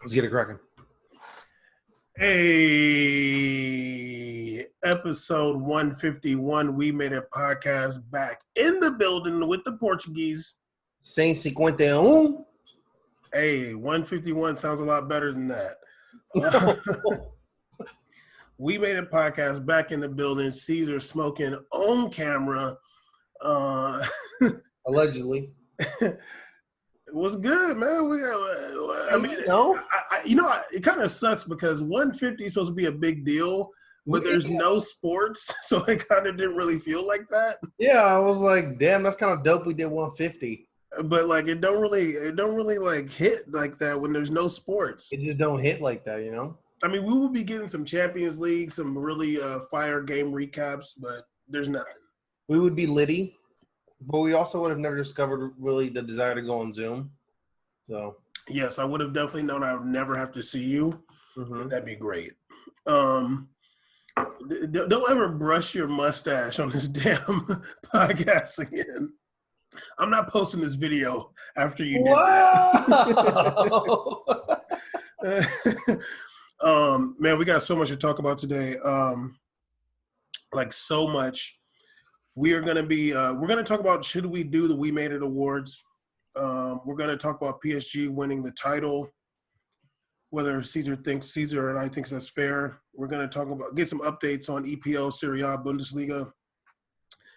Let's get it cracking. Hey, episode 151. We made a podcast back in the building with the Portuguese. 151. Hey, 151 sounds a lot better than that. We made a podcast back in the building. Caesar smoking on camera. Allegedly. It was good, man. It kind of sucks because 150 is supposed to be a big deal, but there's no sports, so it kind of didn't really feel like that. Yeah, I was like, damn, that's kind of dope. We did 150, but like it don't really like hit like that when there's no sports. It just don't hit like that, you know. I mean, we will be getting some Champions League, some really fire game recaps, but there's nothing. We would be litty, but we also would have never discovered really the desire to go on Zoom. So yes, I would have definitely known I would never have to see you. Mm-hmm. That'd be great. Don't ever brush your mustache on this damn podcast again. I'm not posting this video after you did that. Man, we got so much to talk about today. Like so much. We're gonna talk about should we do the We Made It Awards. We're gonna talk about PSG winning the title, whether Caesar and I thinks that's fair. We're gonna get some updates on EPL, Serie A, Bundesliga,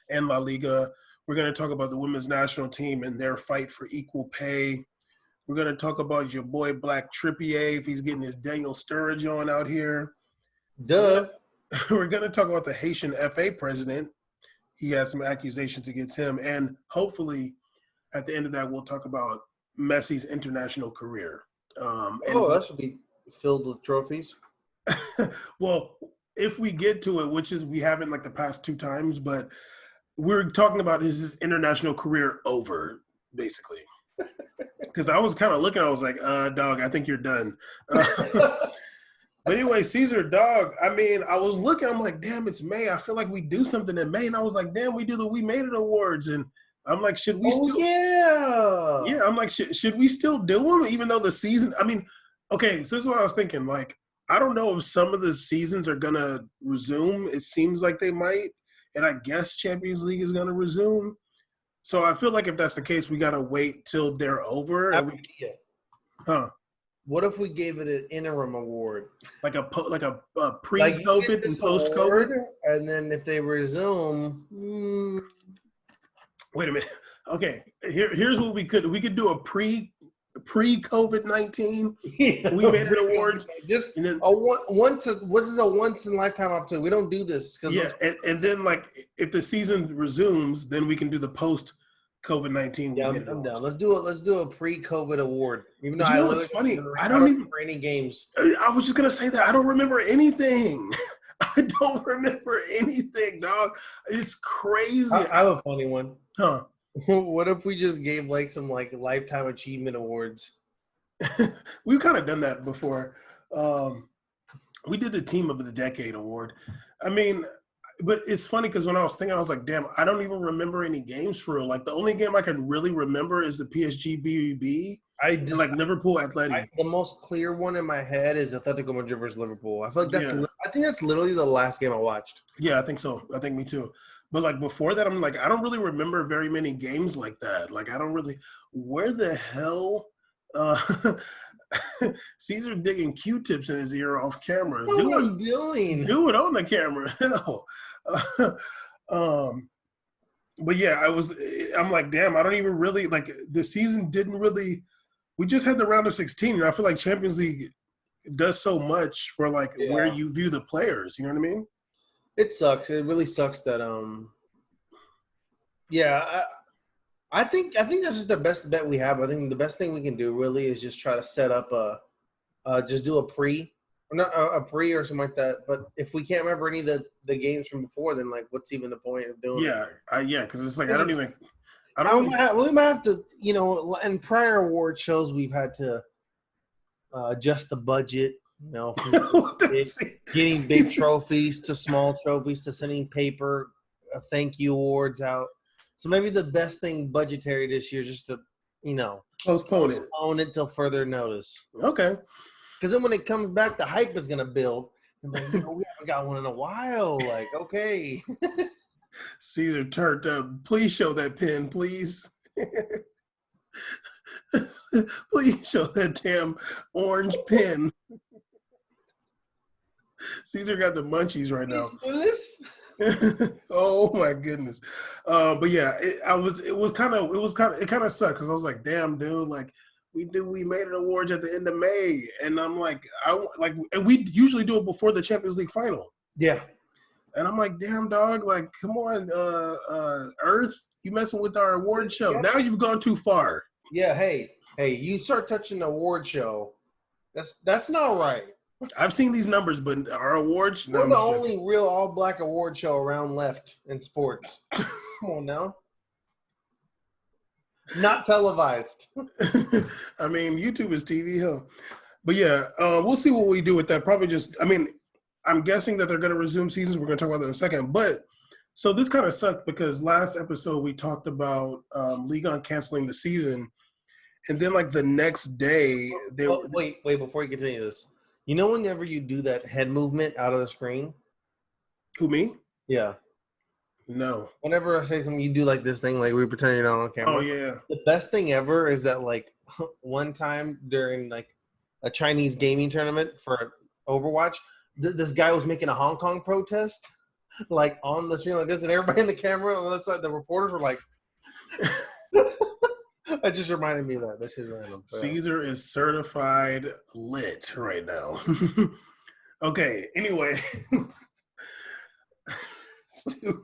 and La Liga. We're gonna talk about the women's national team and their fight for equal pay. We're going to talk about your boy Black Trippier, if he's getting his Daniel Sturridge on out here. Duh. We're going to talk about the Haitian FA president. He had some accusations against him. And hopefully, at the end of that, we'll talk about Messi's international career. That should be filled with trophies. Well, if we get to it, which is we haven't like the past two times, but we're talking about his international career over, basically. Because I was kind of looking, I was like, dog, I think you're done. But anyway, Caesar, dog, I mean, I was looking, I'm like, damn, it's May. I feel like we do something in May. And I was like, damn, we do the We Made It Awards. And I'm like, should we still? Yeah. Yeah, I'm like, should we still do them? Even though the season, I mean, okay, so this is what I was thinking. Like, I don't know if some of the seasons are going to resume. It seems like they might. And I guess Champions League is going to resume. So I feel like if that's the case, we gotta wait till they're over. What if we gave it an interim award, like a pre-COVID and post-COVID, and then if they resume, wait a minute. Okay, here's what we could do a pre-COVID-19. Yeah, We Made It Awards. Just and then, once in lifetime opportunity. We don't do this. Yeah, and then like if the season resumes, then we can do the post-COVID-19. Yeah, I'm down. Let's do a pre-COVID award. Even though it's funny, I don't even remember any games. I was just gonna say that I don't remember anything. I don't remember anything, dog. It's crazy. I have a funny one. Huh? What if we just gave like some like lifetime achievement awards? We've kind of done that before. We did the Team of the Decade award. I mean, but it's funny because when I was thinking, I was like, damn, I don't even remember any games for real. Like the only game I can really remember is the PSG BBB. Like Liverpool Athletic. The most clear one in my head is Atletico Madrid versus Liverpool. I feel like I think that's literally the last game I watched. Yeah, I think so. I think me too. But like before that, I'm like, I don't really remember very many games like that. Like I don't really. Where the hell? Caesar digging Q-tips in his ear off camera. What are you doing? Do it on the camera. But yeah, I'm like, damn, I don't even really like the season didn't really. We just had the round of 16, and I feel like Champions League does so much for like where you view the players. You know what I mean? It sucks. It really sucks that I think that's just the best bet we have. I think the best thing we can do really is just try to set up just do a pre or something like that. But if we can't remember any of the games from before, then like what's even the point of doing it? Because it's like we might have to, you know, in prior award shows we've had to adjust the budget, you know, from getting big trophies to small trophies to sending paper thank you awards out. So maybe the best thing budgetary this year is just to, you know, postpone it till further notice. Okay. Because then when it comes back, the hype is gonna build. And like, we haven't got one in a while. Like, okay. Caesar turned up. Please show that pin, please. Please show that damn orange pin. Caesar got the munchies right now. Oh my goodness. But yeah, it kind of sucked because I was like, damn, dude, like we made an awards at the end of May, and I'm like, and we usually do it before the Champions League final. Yeah. And I'm like, damn, dog, like, come on, Earth, you messing with our award show. Yeah. Now you've gone too far. Yeah, hey, you start touching the award show. That's not right. I've seen these numbers, but our awards. We're the only real all-black award show around left in sports. Come on now. Not televised. I mean, YouTube is TV, hell. But yeah, we'll see what we do with that. Probably just, I mean, I'm guessing that they're going to resume seasons. We're going to talk about that in a second. But so this kind of sucked because last episode we talked about Ligue 1 canceling the season. And then like the next day, wait, before you continue this. You know whenever you do that head movement out of the screen? Who, me? Yeah. No. Whenever I say something, you do like this thing, like we pretend you're not on camera. Oh, yeah. The best thing ever is that like one time during like a Chinese gaming tournament for Overwatch, this guy was making a Hong Kong protest, like on the screen like this, and everybody in the camera on the other side, the reporters were like, that just reminded me of that. That's just random. Caesar is certified lit right now. Okay, anyway.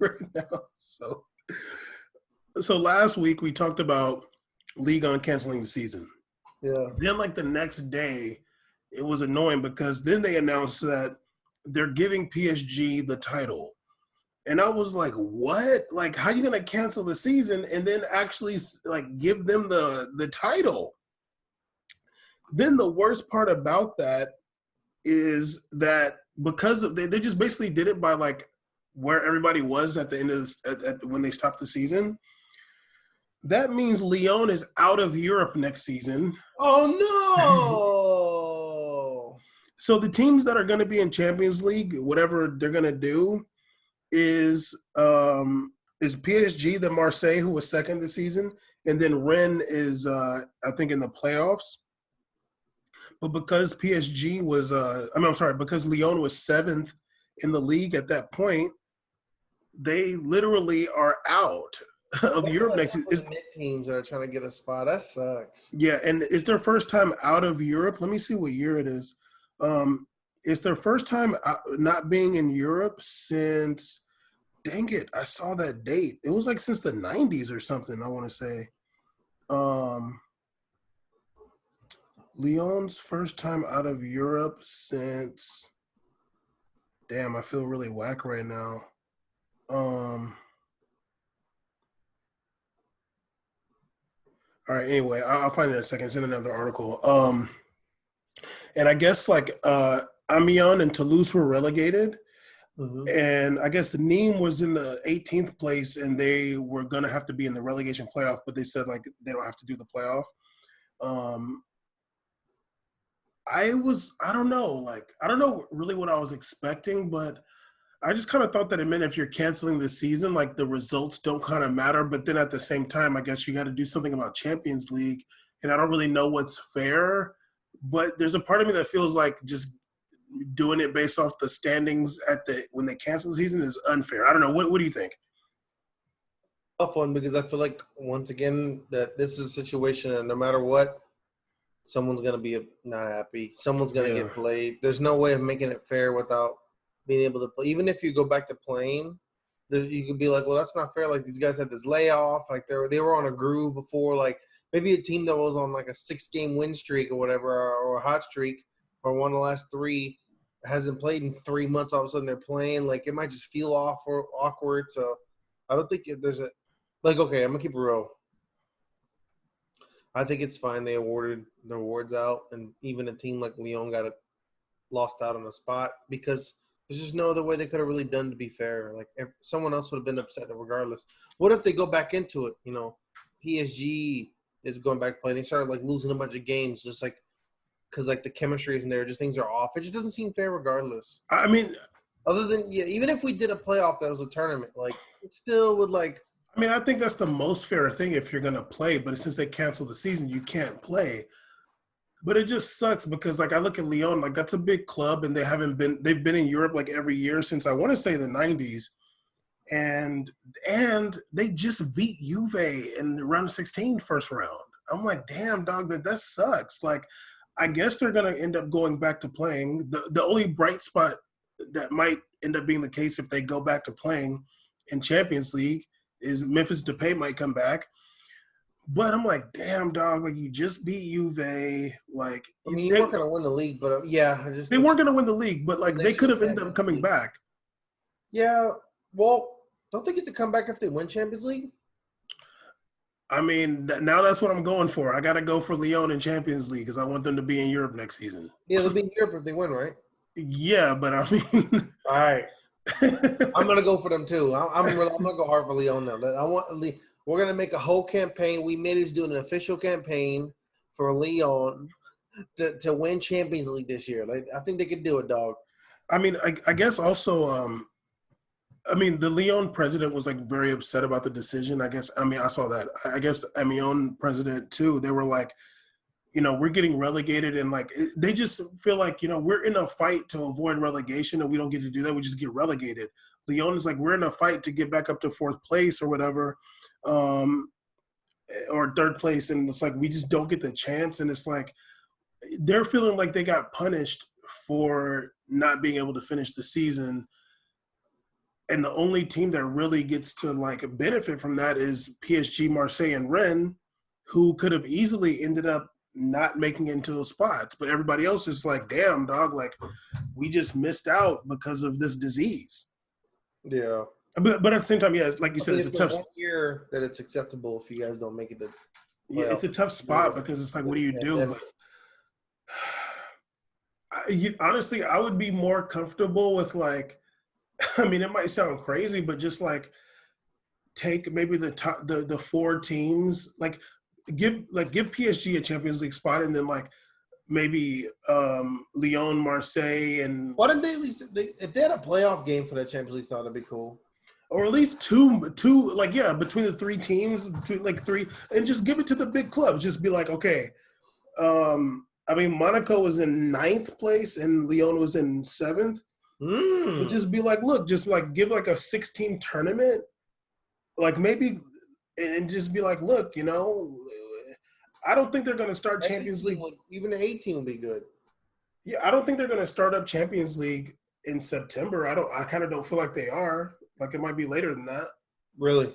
Right now. So last week we talked about Ligue 1 canceling the season. Yeah. Then like the next day, it was annoying because then they announced that they're giving PSG the title. And I was like, what? Like, how are you going to cancel the season and then actually, like, give them the title? Then the worst part about that is that because they just basically did it by, like, where everybody was at the end of when they stopped the season. That means Lyon is out of Europe next season. Oh, no. So the teams that are going to be in Champions League, whatever they're going to do, is PSG, the Marseille, who was second this season, and then Rennes is I think in the playoffs. But because PSG was because Lyon was seventh in the league at that point, they literally are out of Europe next season. Mid teams that are trying to get a spot. That sucks. Yeah, and it's their first time out of Europe. Let me see what year it is. It's their first time not being in Europe since, dang it, I saw that date. It was like since the 90s or something, I want to say. Lyon's first time out of Europe since, damn, I feel really whack right now. All right, anyway, I'll find it in a second. It's in another article. And I guess like Amiens and Toulouse were relegated. Mm-hmm. And I guess Nîmes was in the 18th place and they were going to have to be in the relegation playoff, but they said like they don't have to do the playoff. I don't know really what I was expecting, but I just kind of thought that it meant if you're canceling the season, like the results don't kind of matter. But then at the same time, I guess you got to do something about Champions League. And I don't really know what's fair, but there's a part of me that feels like just doing it based off the standings when they cancel the season is unfair. I don't know. What do you think? Tough one, because I feel like once again that this is a situation and no matter what, someone's gonna be not happy. Someone's gonna get played. There's no way of making it fair without being able to play. Even if you go back to playing, you could be like, well, that's not fair. Like these guys had this layoff. Like they were on a groove before. Like maybe a team that was on like a 6-game win streak or whatever, or a hot streak, or one of the last 3 hasn't played in 3 months. All of a sudden they're playing. Like it might just feel off or awkward. So I don't think there's a like. Okay, I'm gonna keep it real. I think it's fine. They awarded the awards out, and even a team like Lyon lost out on a spot because there's just no other way they could have really done to be fair. Like if someone else would have been upset regardless. What if they go back into it? You know, PSG is going back playing. They started like losing a bunch of games, just like because like the chemistry isn't there, just things are off. It just doesn't seem fair regardless. I mean, other than even if we did a playoff that was a tournament, like it still would like. I mean, I think that's the most fair thing if you're gonna play, but since they canceled the season, you can't play. But it just sucks because like I look at Lyon, like that's a big club, and they've been in Europe like every year since I want to say the '90s, and they just beat Juve in the round of 16 first round. I'm like, damn, dog, that sucks. Like, I guess they're gonna end up going back to playing. The only bright spot that might end up being the case if they go back to playing in Champions League is Memphis Depay might come back. But I'm like, damn, dog, like you just beat Juve. Like, I mean, you weren't going to win the league, but they weren't going to win the league, but like they could have ended up coming back. Yeah, well, don't they get to come back if they win Champions League? I mean, now that's what I'm going for. I got to go for Lyon in Champions League because I want them to be in Europe next season. Yeah, they'll be in Europe if they win, right? Yeah, but I mean, all right, I'm going to go for them too. I'm going to go hard for Lyon now. We're going to make a whole campaign. We made us do an official campaign for Lyon to win Champions League this year. Like, I think they could do it, dog. I mean, I guess also, I mean, the Lyon president was like very upset about the decision. I saw that. I guess Amiens president too. They were like, we're getting relegated, and like they just feel like, we're in a fight to avoid relegation, and we don't get to do that. We just get relegated. Lyon is like, we're in a fight to get back up to fourth place or whatever. Or third place, and it's like we just don't get the chance, and it's like they're feeling like they got punished for not being able to finish the season, and the only team that really gets to like benefit from that is PSG, Marseille, and Rennes, who could have easily ended up not making it into those spots, but everybody else is like, damn, dog, like we just missed out because of this disease. Yeah. But at the same time, yeah, like you said, it's a tough 1 year that it's acceptable if you guys don't make it. Yeah, it's a tough spot because it's like, what do you do? Honestly, I would be more comfortable with like, I mean, it might sound crazy, but just like take maybe the top, the four teams, like give PSG a Champions League spot, and then like maybe Lyon, Marseille, and why didn't they at least if they had a playoff game for that Champions League spot, that'd be cool. Or at least two, like, yeah, between the three teams, between like three, and just give it to the big clubs. Just be like, okay, I mean, Monaco was in 9th place and Lyon was in 7th. But just be like, look, just like give like a 16 tournament, like maybe, and just be like, look, I don't think they're going to start Champions League. Even the 18 would be good. Yeah, I don't think they're going to start up Champions League in September. I kind of don't feel like they are. Like it might be later than that. Really?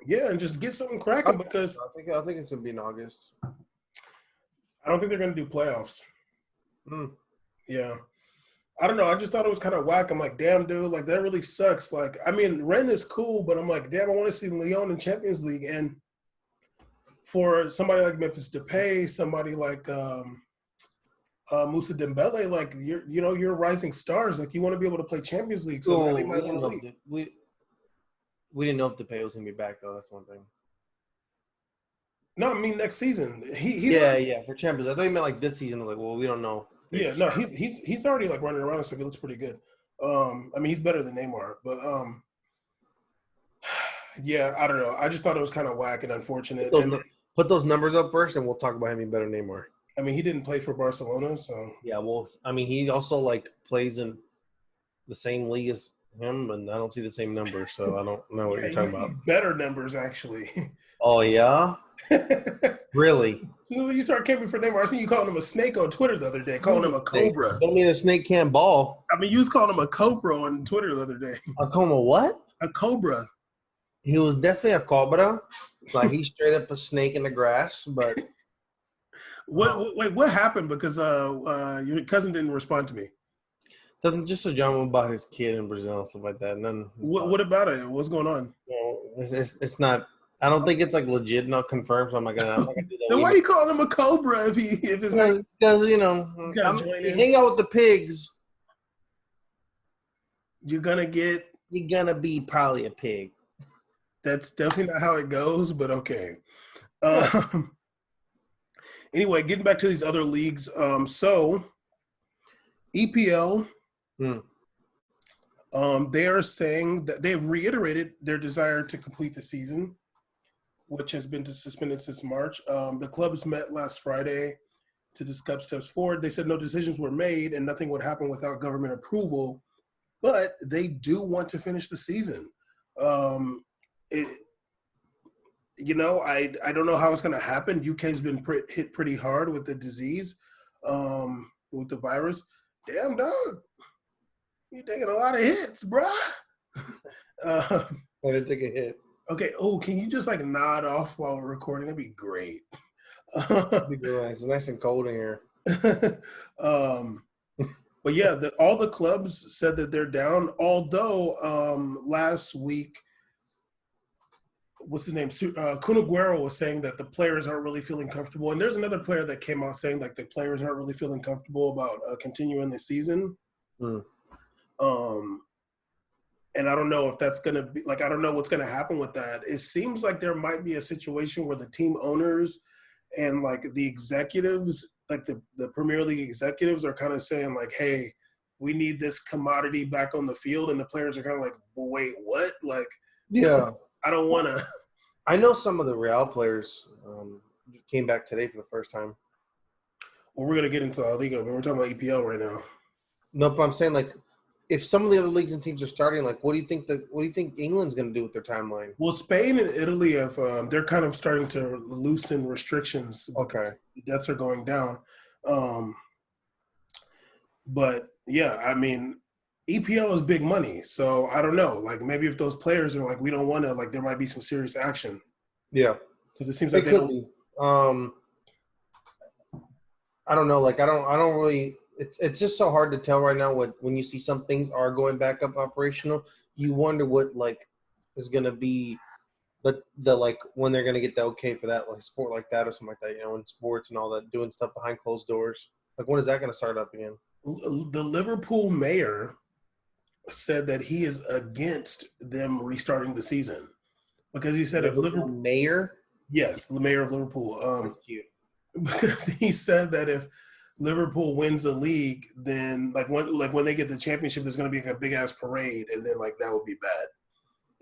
Yeah, and just get something cracking because I think it's gonna be in August. I don't think they're gonna do playoffs. Yeah, I don't know. I just thought it was kind of whack. I'm like, damn, dude, like that really sucks. Like, I mean, Rennes is cool, but I'm like, damn, I want to see Lyon in Champions League, and for somebody like Memphis Depay, somebody like Moussa Dembele, like you're rising stars. Like you want to be able to play Champions League. So they might want to leave. We didn't know if Depay was gonna be back though. That's one thing. No, I mean next season. For Champions. I thought you meant like this season. I was like, well, we don't know. Yeah, no, he's already like running around and stuff. He looks pretty good. I mean, he's better than Neymar, but yeah, I don't know. I just thought it was kind of whack and unfortunate. Put those numbers up first, and we'll talk about him being better than Neymar. I mean, he didn't play for Barcelona, so. Yeah, well, I mean, he also, like, plays in the same league as him, and I don't see the same numbers, so I don't know what you're talking about. Better numbers, actually. Oh, yeah? Really? So when you start camping for Neymar, I seen you calling him a snake on Twitter the other day, calling him a cobra. Don't mean a snake can't ball. I mean, you was calling him a cobra on Twitter the other day. I call him a what? A cobra. He was definitely a cobra. Like, he's straight up a snake in the grass, but – What happened? Because your cousin didn't respond to me. Just a drama about his kid in Brazil and stuff like that. And then what about it? What's going on? It's not. I don't think it's like legit, not confirmed. So I'm not gonna do that. Then why are you calling him a cobra if it's not? Because you hang out with the pigs. You're gonna be probably a pig. That's definitely not how it goes, but okay. Anyway, getting back to these other leagues. So EPL, they are saying that they've reiterated their desire to complete the season, which has been suspended since March. The clubs met last Friday to discuss steps forward. They said no decisions were made and nothing would happen without government approval, but they do want to finish the season. I don't know how it's going to happen. UK's been hit pretty hard with the disease, with the virus. Damn, dog. You're taking a lot of hits, bruh. I didn't take a hit. Okay. Oh, can you just like nod off while we're recording? That'd be great. It's nice and cold in here. But yeah, all the clubs said that they're down. Although last week, what's his name? Kun Aguero was saying that the players aren't really feeling comfortable. And there's another player that came out saying like the players aren't really feeling comfortable about continuing the season. And I don't know if that's going to be like, I don't know what's going to happen with that. It seems like there might be a situation where the team owners and like the executives, like the Premier League executives are kind of saying like, hey, we need this commodity back on the field. And the players are kind of like, well, wait, what? Like, yeah, I don't want to. I know some of the Real players came back today for the first time. Well, we're going to get into La Liga. We're talking about EPL right now. Nope, I'm saying like, if some of the other leagues and teams are starting, like, what do you think England's going to do with their timeline? Well, Spain and Italy have they're kind of starting to loosen restrictions because the deaths are going down. But yeah, I mean, EPL is big money, so I don't know. Like maybe if those players are like, we don't want to, like, there might be some serious action. Yeah, because it seems like they don't. Be. I don't know. Like I don't really. It's just so hard to tell right now when you see some things are going back up operational. You wonder what like is going to be the like when they're going to get the okay for that, like sport like that or something like that, in sports and all that, doing stuff behind closed doors. Like when is that going to start up again? The Liverpool mayor said that he is against them restarting the season because he said if Liverpool mayor, yes, the mayor of Liverpool, because he said that if Liverpool wins the league, then when they get the championship, there's going to be like a big ass parade, and then like that would be bad.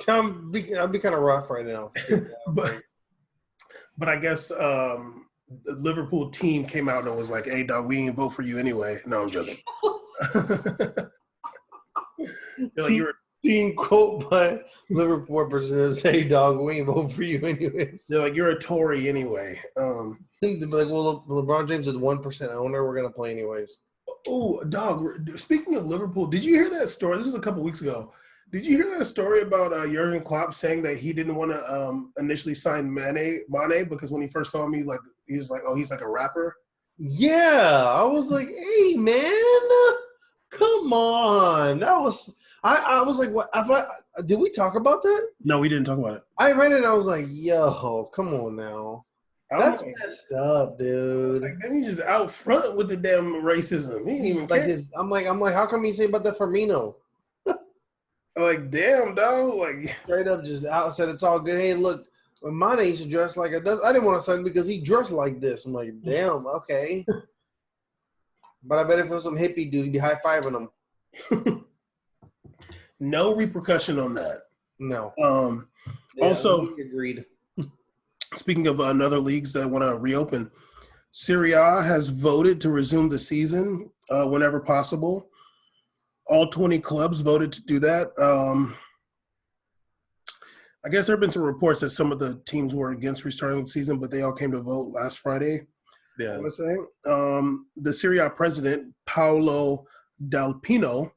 I'd be kind of rough right now. but I guess the Liverpool team came out and was like, "Hey, dog, we didn't vote for you anyway." No, I'm joking. Team quote by Liverpool representatives, "Hey, dog, we ain't vote for you anyways." They're like, "You're a Tory anyway." They'd be like, well, LeBron James is 1% owner. We're gonna play anyways. Oh, dog. Speaking of Liverpool, did you hear that story? This was a couple weeks ago. Did you hear that story about Jurgen Klopp saying that he didn't want to initially sign Mane because when he first saw him, he's like, oh, he's like a rapper. Yeah, I was like, hey man, come on. That was I was like, what? Did we talk about that? No, we didn't talk about it. I read it and I was like, yo, come on now. That's messed up, dude. Like then he's just out front with the damn racism. He didn't even care. I'm like, how come you say about the Firmino? Like, damn, dog. Like straight up, just out said it's all good. Hey, look, Mane used to dress like it does. I didn't want to sign him because he dressed like this. I'm like, damn, okay. But I bet if it was some hippie dude, he'd be high fiving him. No repercussion on that. No. Also, agreed. Speaking of other leagues that want to reopen, Serie A has voted to resume the season whenever possible. All 20 clubs voted to do that. I guess there have been some reports that some of the teams were against restarting the season, but they all came to vote last Friday. Yeah. I want to say. The Serie A president, Paolo Dalpino,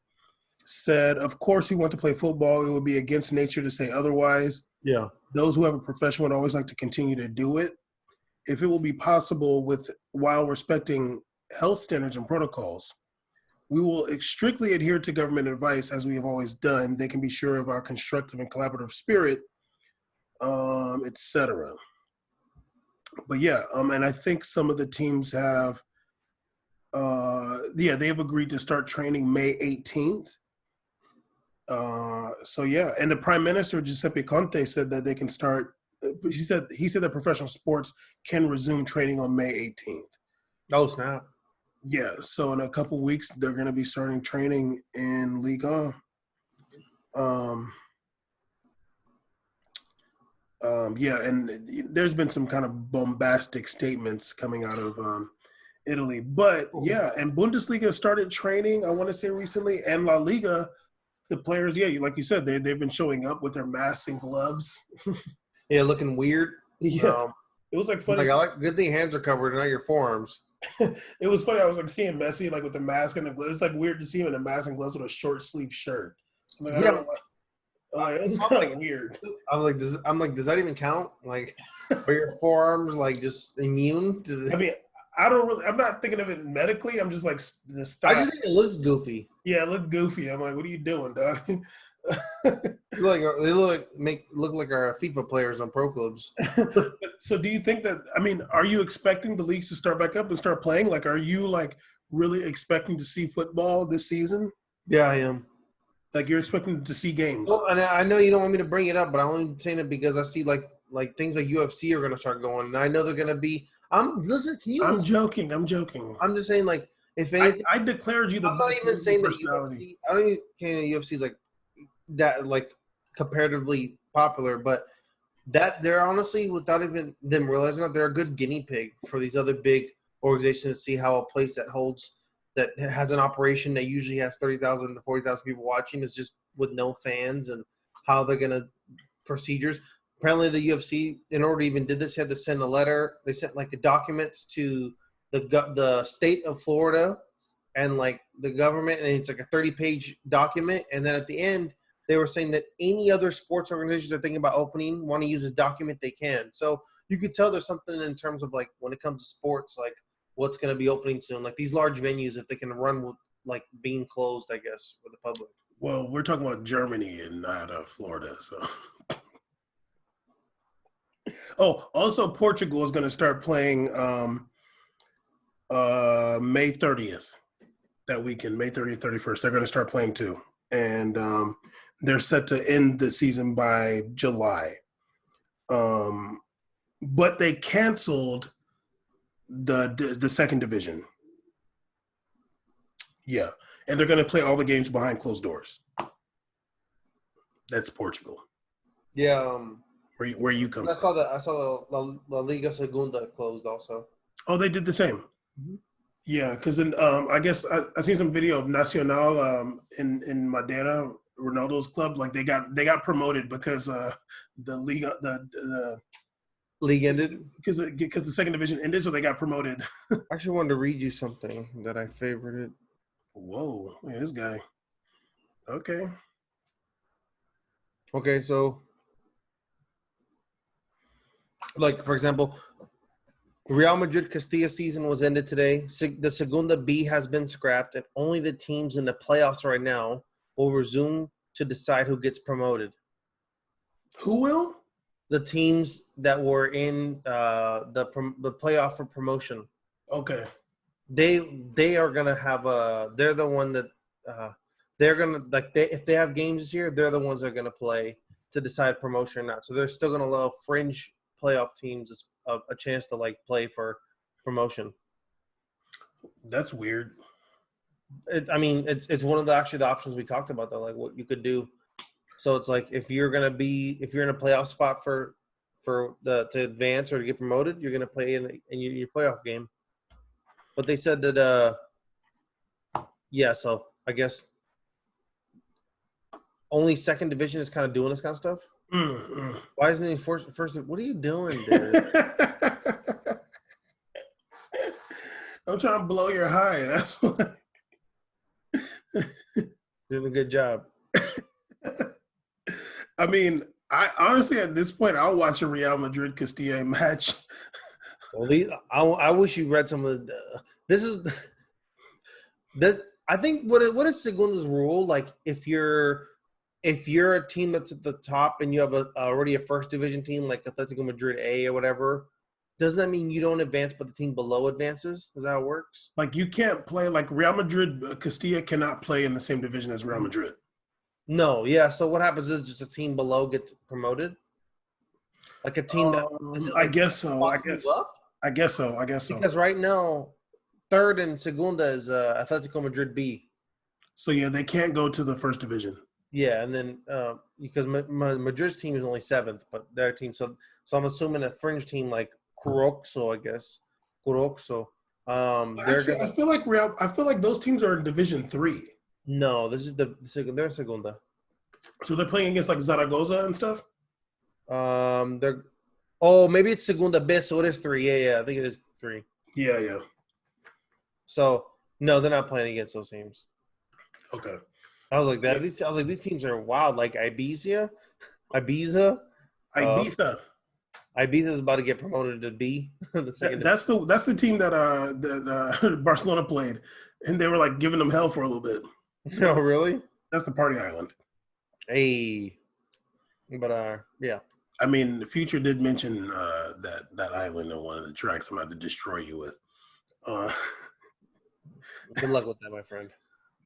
said, of course we want to play football. It would be against nature to say otherwise. Yeah. Those who have a profession would always like to continue to do it. If it will be possible while respecting health standards and protocols, we will strictly adhere to government advice as we have always done. They can be sure of our constructive and collaborative spirit, etc. But yeah, and I think some of the teams have, they have agreed to start training May 18th. So yeah, and the Prime Minister Giuseppe Conte said that they can start he said that professional sports can resume training on May 18th. Oh, snap. Yeah, so in a couple weeks they're going to be starting training in Liga. Yeah, and there's been some kind of bombastic statements coming out of Italy, but yeah, and Bundesliga started training, I want to say recently, and La Liga, the players, yeah, like you said, they've been showing up with their masks and gloves. Yeah, looking weird. Yeah, it was like funny. I like good thing your hands are covered and not your forearms. It was funny. I was like seeing Messi like with the mask and the gloves. It's like weird to see him in a mask and gloves with a short sleeve shirt. I'm like, it's kind of weird. I'm like, does that even count? Like, are your forearms like just immune to? I mean, I'm not thinking of it medically. I'm just like the style. I just think it looks goofy. Yeah, it looked goofy. I'm like, what are you doing, dog? They look like our FIFA players on pro clubs. So do you think that, I mean, are you expecting the leagues to start back up and start playing? Like, are you like really expecting to see football this season? Yeah, I am. Like, you're expecting to see games? Well, and I know you don't want me to bring it up, but I'm only saying it because I see like things like UFC are going to start going, and I know they're going to be. I'm joking. I'm joking. I'm just saying, like, if anything, I declared you the. I'm not even saying that UFC. I don't even think UFC is like that, like comparatively popular, but that they're honestly, without even them realizing it, they're a good guinea pig for these other big organizations to see how a place that has an operation that usually has 30,000 to 40,000 people watching is just with no fans, and how they're going to procedures. Apparently the UFC, in order to even did this, had to send a letter. They sent like documents to the state of Florida and like the government, and it's like a 30-page document. And then at the end, they were saying that any other sports organizations are thinking about opening, want to use this document, they can. So you could tell there's something in terms of like when it comes to sports, like what's going to be opening soon. Like these large venues, if they can run with like being closed, I guess, for the public. Well, we're talking about Germany and not Florida, so. Oh, also Portugal is going to start playing May 30th, that weekend, May 30th, 31st. They're going to start playing too. And they're set to end the season by July. But they canceled the second division. Yeah. And they're going to play all the games behind closed doors. That's Portugal. Yeah. Where you come from? I saw the La Liga Segunda closed also. Oh, they did the same. Mm-hmm. Yeah, because I guess I seen some video of Nacional in Madeira, Ronaldo's club. Like they got promoted because the league league ended because the second division ended, so they got promoted. I actually wanted to read you something that I favorited. Whoa, look at this guy. Okay, so like for example, Real Madrid Castilla season was ended today. The Segunda B has been scrapped, and only the teams in the playoffs right now will resume to decide who gets promoted. Who will? The teams that were in the playoff for promotion. Okay. They are gonna have they're the one that they're gonna if they have games this year, they're the ones that are gonna play to decide promotion or not. So they're still gonna allow fringe playoff teams a chance to like play for promotion. That's weird. It's one of the options we talked about though, like what you could do. So it's like if you're in a playoff spot to advance or to get promoted, you're gonna play in your playoff game. But they said that so I guess only second division is kind of doing this kind of stuff. Mm-hmm. Why isn't he first? What are you doing, dude? I'm trying to blow your high. That's why. Doing a good job. I mean, I honestly at this point I'll watch a Real Madrid Castilla match. Well, I wish you read some of the. This is that I think what is Segunda's rule? Like if you're a team that's at the top and you have already a first division team like Atletico Madrid A or whatever, doesn't that mean you don't advance but the team below advances? Is that how it works? Like you can't play like Real Madrid Castilla cannot play in the same division as Real Madrid. No, yeah. So what happens is just a team below gets promoted? Like a team that is it I like guess so. I move guess. up? I guess so. I guess so. Because right now, third and Segunda is Atletico Madrid B. So yeah, they can't go to the first division. Yeah, and then because Madrid's team is only seventh, but their team, so I'm assuming a fringe team like Curoxo, I guess Curoxo. They're Actually, gonna I feel like those teams are in Division 3. no. This is they're Segunda. So they're playing against like Zaragoza and stuff. They're oh maybe it's Segunda B, so it is 3. Yeah, I think it is 3. Yeah, yeah. So no, they're not playing against those teams. Okay. I was like that. These teams are wild. Like Ibiza. Ibiza. Ibiza is about to get promoted to B. That's the team that Barcelona played, and they were like giving them hell for a little bit. Oh, really? That's the party island. Hey, but yeah. I mean, the Future did mention that island on one of the tracks I'm about to destroy you with. Good luck with that, my friend.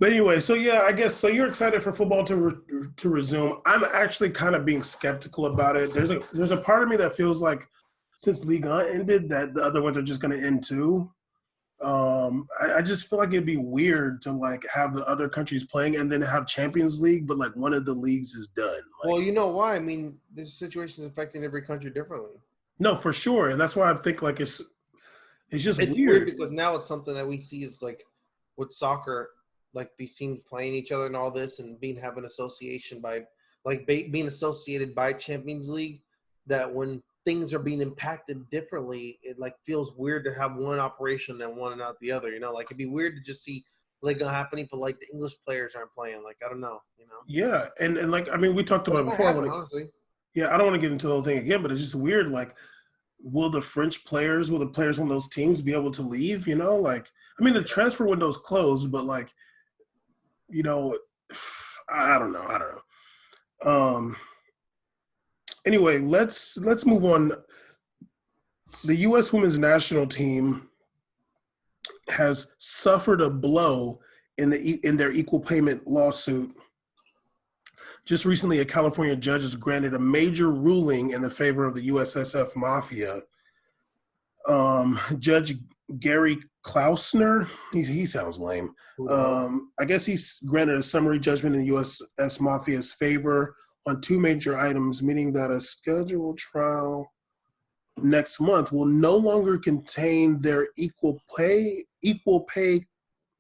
But anyway, so yeah, I guess so. You're excited for football to resume. I'm actually kind of being skeptical about it. There's a part of me that feels like since Ligue 1 ended, that the other ones are just going to end too. I just feel like it'd be weird to like have the other countries playing and then have Champions League, but like one of the leagues is done. Like, well, you know why? I mean, this situation is affecting every country differently. No, for sure, and that's why I think like it's just It's weird because now it's something that we see is like with soccer. Like these teams playing each other and all this, and having association by like being associated by Champions League. That when things are being impacted differently, it like feels weird to have one operation and one and not the other. You know, like it'd be weird to just see like happening, but like the English players aren't playing. Like I don't know. You know. Yeah, and like I mean, we talked about it before. Honestly. Yeah, I don't want to get into the whole thing again, but it's just weird. Like, will the players on those teams be able to leave? You know, like I mean, the transfer window's closed, but like. You know, I don't know. Anyway, let's move on. The U.S. women's national team has suffered a blow in their equal payment lawsuit. Just recently, a California judge has granted a major ruling in the favor of the USSF mafia. Judge Gary Klausner, he sounds lame. I guess he's granted a summary judgment in the USS Mafia's favor on two major items, meaning that a scheduled trial next month will no longer contain their equal pay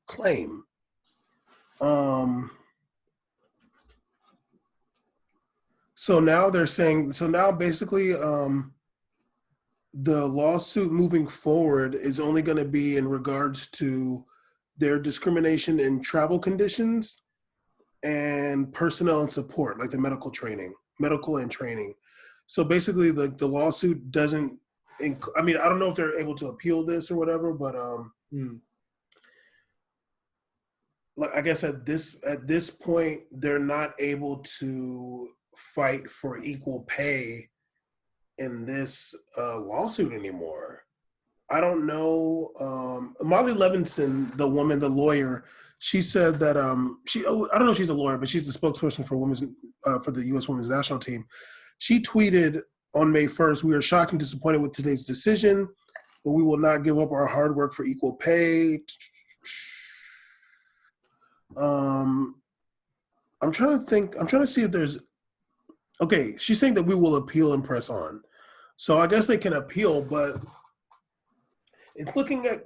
claim. So now they're saying, basically, the lawsuit moving forward is only going to be in regards to their discrimination in travel conditions and personnel and support, like the medical and training. So basically, the lawsuit doesn't. I mean, I don't know if they're able to appeal this or whatever, but like I guess at this point, they're not able to fight for equal pay in this lawsuit anymore. I don't know. Molly Levinson, the lawyer, she said that I don't know if she's a lawyer, but she's the spokesperson for the U.S. women's national team. She tweeted on May 1st, "We are shocked and disappointed with today's decision, but we will not give up our hard work for equal pay." I'm trying to think. I'm trying to see if there's. Okay, she's saying that we will appeal and press on. So I guess they can appeal, but it's looking at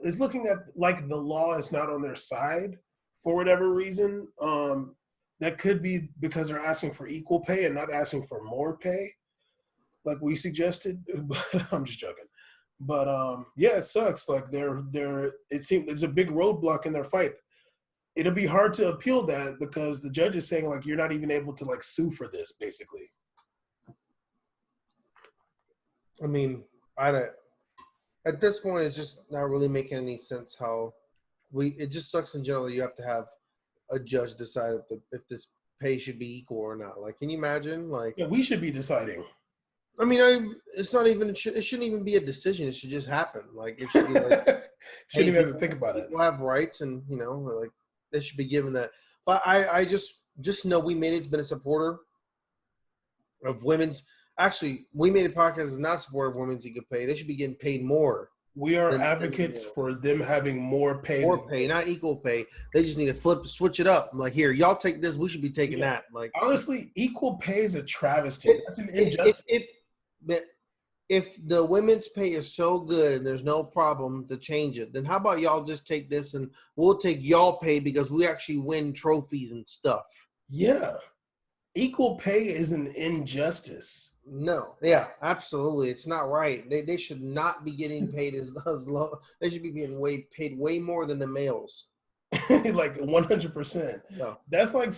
like the law is not on their side for whatever reason. That could be because they're asking for equal pay and not asking for more pay, like we suggested. But I'm just joking. But yeah, it sucks. Like it seems there's a big roadblock in their fight. It'll be hard to appeal that because the judge is saying like you're not even able to like sue for this, basically. I mean, at this point, it's just not really making any sense how it just sucks in general. You have to have a judge decide if this pay should be equal or not. Like, can you imagine? Like, yeah, we should be deciding. I mean, it's not even. It shouldn't even be a decision. It should just happen. Like, it should be like shouldn't even have to think about it. People have rights, and like they should be given that. But I just know we made it. Been a supporter of women's Actually, We Made It podcast is not supportive of women's equal pay. They should be getting paid more. We are advocates for them having more pay. More pay, not equal pay. They just need to switch it up. Like, here, y'all take this. We should be taking that. Like, honestly, equal pay is a travesty. That's an injustice. If the women's pay is so good and there's no problem to change it, then how about y'all just take this and we'll take y'all pay because we actually win trophies and stuff. Yeah. Equal pay is an injustice. No. Yeah, absolutely. It's not right. They should not be getting paid as low. They should be getting paid way more than the males. Like 100%. No. That's like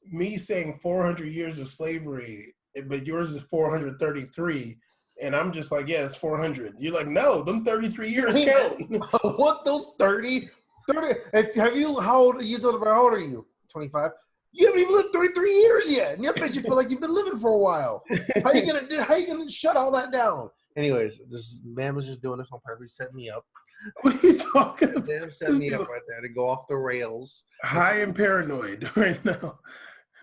me saying 400 years of slavery, but yours is 433. And I'm just like, yeah, it's 400. You're like, no, them 33 years count. What, those 30? How old are you? 25? You haven't even lived 33 years yet. And I bet you feel like you've been living for a while. How you gonna shut all that down? Anyways, this man was just doing this on purpose. Set me up. What are you talking about? Damn, set me up right there to go off the rails. High and paranoid right now.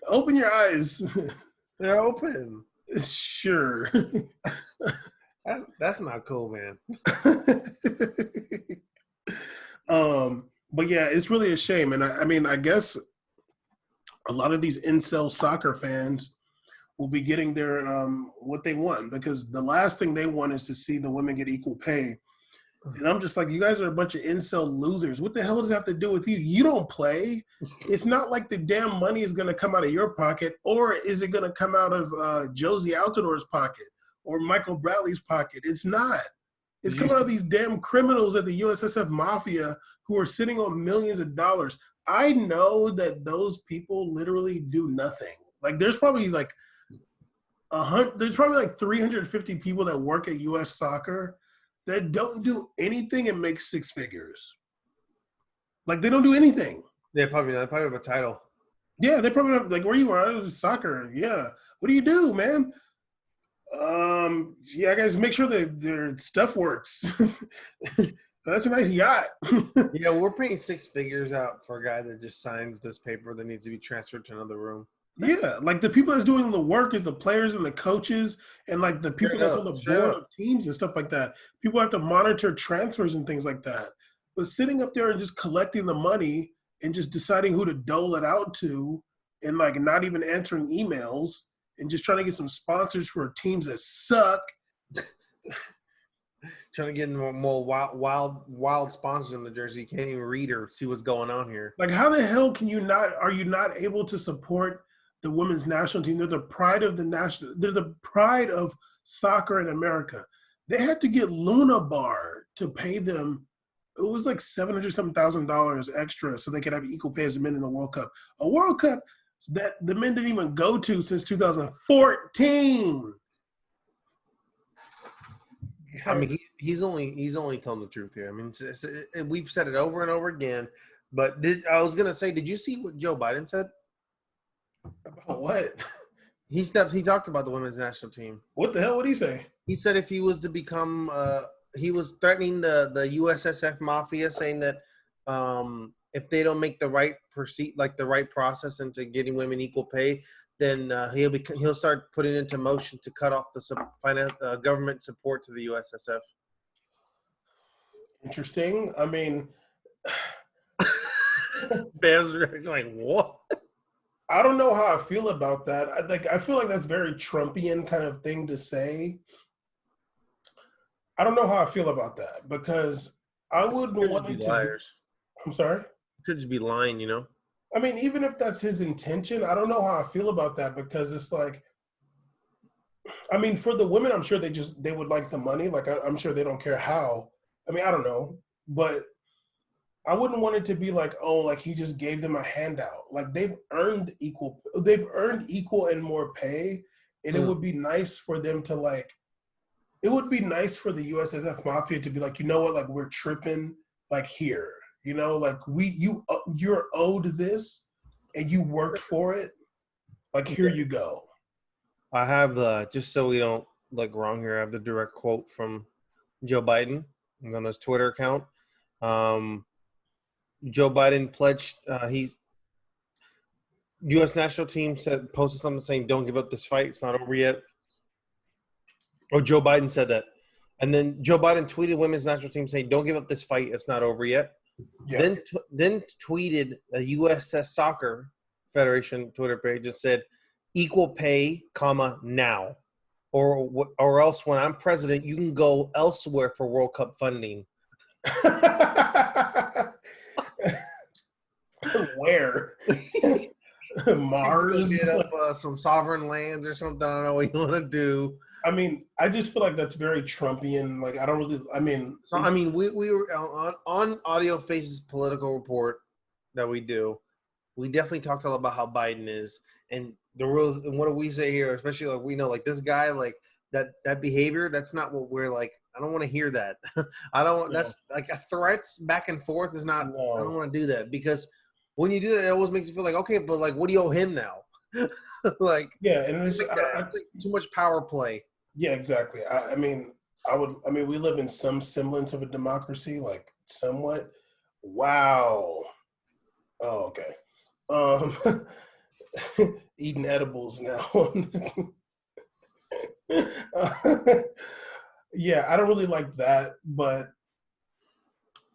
Open your eyes. They're open. Sure. That's not cool, man. But yeah, it's really a shame. And I mean, I guess a lot of these incel soccer fans will be getting their what they want, because the last thing they want is to see the women get equal pay. And I'm just like, you guys are a bunch of incel losers. What the hell does that have to do with you? You don't play. It's not like the damn money is going to come out of your pocket, or is it going to come out of Josie Altidore's pocket or Michael Bradley's pocket? It's not. It's coming out of these damn criminals at the USSF Mafia who are sitting on millions of dollars. I know that those people literally do nothing. Like, there's probably like 350 people that work at U.S. Soccer that don't do anything and make six figures. Like, they don't do anything. Yeah, probably not. They probably have a title. Yeah, they probably have, like, where you are, I was soccer. Yeah. What do you do, man? Yeah, guys, make sure that their stuff works. That's a nice yacht. Yeah, we're paying six figures out for a guy that just signs this paper that needs to be transferred to another room. Yeah, like the people that's doing the work is the players and the coaches and like the people that's on the board of teams and stuff like that. People have to monitor transfers and things like that. But sitting up there and just collecting the money and just deciding who to dole it out to and like not even answering emails and just trying to get some sponsors for teams that suck. Trying to get more wild sponsors in the jersey. You can't even read or see what's going on here. Like, how the hell are you not able to support the women's national team? They're the pride of they're the pride of soccer in America. They had to get Luna Bar to pay them. It was like $700,000 extra so they could have equal pay as the men in the World Cup. A World Cup that the men didn't even go to since 2014. I mean, he's only telling the truth here. I mean, we've said it over and over again. But I was gonna say, did you see what Joe Biden said? About what? He talked about the women's national team. What the hell would he say? He said if he was to become, he was threatening the USSF Mafia, saying that if they don't make the right process into getting women equal pay, then he'll start putting into motion to cut off the government support to the USSF. Interesting. I mean, Bam's like, what? I don't know how I feel about that. I feel like that's very Trumpian kind of thing to say. I don't know how I feel about that because I wouldn't want it to liars. I'm sorry? Could just be lying, you know? I mean, even if that's his intention, I don't know how I feel about that because it's like, I mean, for the women, I'm sure they would like the money. Like, I'm sure they don't care how. I mean, I don't know. But I wouldn't want it to be like, oh, like he just gave them a handout. Like they've earned equal and more pay. And it would be nice for them to like, it would be nice for the USSF Mafia to be like, you know what, like we're tripping like here. You know, like you're owed this and you worked for it. Like, here you go. I have, just so we don't look wrong here, I have the direct quote from Joe Biden on his Twitter account. Joe Biden pledged U.S. national team posted something saying, "Don't give up this fight. It's not over yet." Or Joe Biden said that, and then Joe Biden tweeted women's national team saying, "Don't give up this fight. It's not over yet." Yeah. Then tweeted a USS Soccer Federation Twitter page and said, "Equal pay, comma now, or else when I'm president, you can go elsewhere for World Cup funding." Where? Mars? Get up some sovereign lands or something. I don't know what you want to do. I mean, I just feel like that's very Trumpian. Like, I don't really. I mean, we were on Audio Faces political report that we do. We definitely talked a lot about how Biden is and the rules. And what do we say here? Especially like we know, like this guy, like that behavior. That's not what we're like. I don't want to hear that. I don't. No. That's like threats back and forth is not. No. I don't want to do that because when you do that, it always makes you feel like okay, but like, what do you owe him now? Like, yeah, and it's I think too much power play. Yeah, exactly. I mean, we live in some semblance of a democracy, like somewhat. Wow. Oh, okay. Eating edibles now. Yeah, I don't really like that, but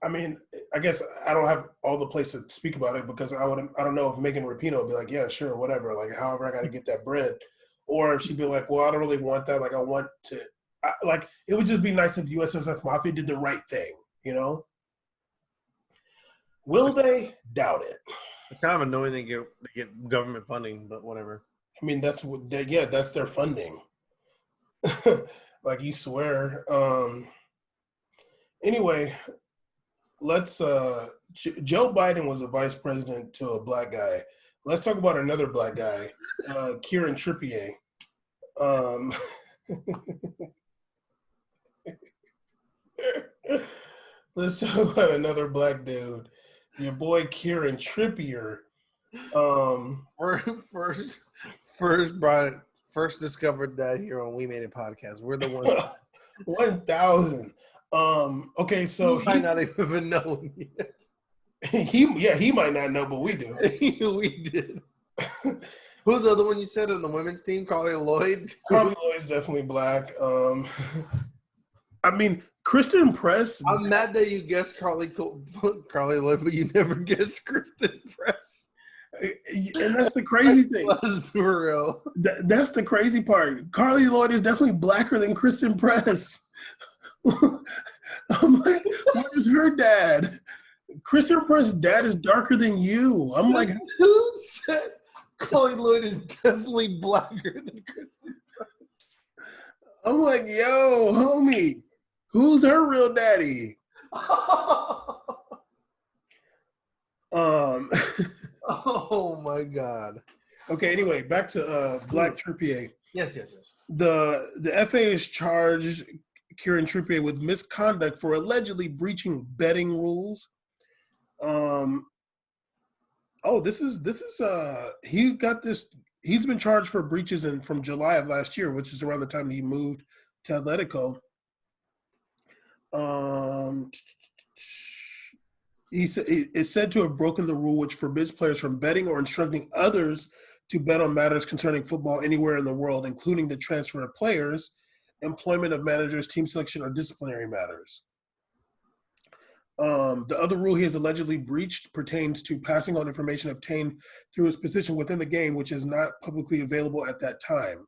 I mean, I guess I don't have all the place to speak about it because I don't know if Megan Rapinoe would be like, yeah, sure, whatever. Like, however, I got to get that bread. Or if she'd be like, well, I don't really want that. Like, I want to, like, it would just be nice if USSF Mafia did the right thing, you know? Will they? Doubt it. It's kind of annoying they get government funding, but whatever. I mean, that's their funding. Like, you swear. Anyway, let's, Joe Biden was a vice president to a black guy. Let's talk about another black guy, Kieran Trippier. Let's talk about another black dude, your boy Kieran Trippier. First discovered that here on We Made It podcast. We're the ones. 1,000. Okay, so he might not even know yet. He might not know, but we do. We did. Who's the other one you said on the women's team? Carly Lloyd? Carly Lloyd's definitely black. I mean, Kristen Press. I'm mad that you guessed Carly Lloyd, but you never guessed Kristen Press. And that's the crazy thing. Was for real. That's the crazy part. Carly Lloyd is definitely blacker than Kristen Press. I'm like, what is her dad? Kristen Press' dad is darker than you. I'm like, who said Carly Lloyd is definitely blacker than Kristen Press? I'm like, yo, homie, who's her real daddy? Oh my God. Okay, anyway, back to Black Trippier. Yes. The FA has charged Kieran Trippier with misconduct for allegedly breaching betting rules. He's been charged for breaches from July of last year, which is around the time he moved to Atletico. It's said to have broken the rule which forbids players from betting or instructing others to bet on matters concerning football anywhere in the world, including the transfer of players, employment of managers, team selection, or disciplinary matters. The other rule he has allegedly breached pertains to passing on information obtained through his position within the game, which is not publicly available at that time,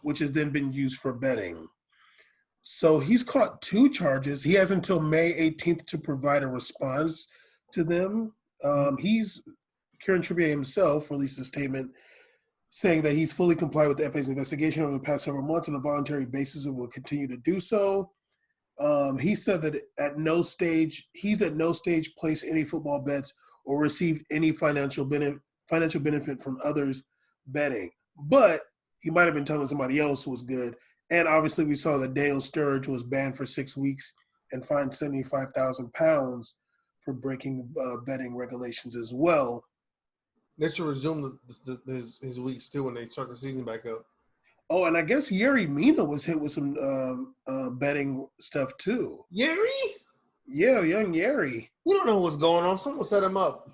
which has then been used for betting. So he's caught 2 charges. He has until May 18th to provide a response to them. Kieran Trippier himself released a statement saying that he's fully complied with the FA's investigation over the past several months on a voluntary basis and will continue to do so. He said that he's at no stage placed any football bets or received any financial benefit from others betting. But he might have been telling somebody else who was good. And obviously we saw that Daniel Sturridge was banned for 6 weeks and fined £75,000 for breaking betting regulations as well. They should resume his weeks too when they start the season back up. Oh, and I guess Yerry Mina was hit with some betting stuff too. Yerry? Yeah, young Yerry. We don't know what's going on. Someone set him up.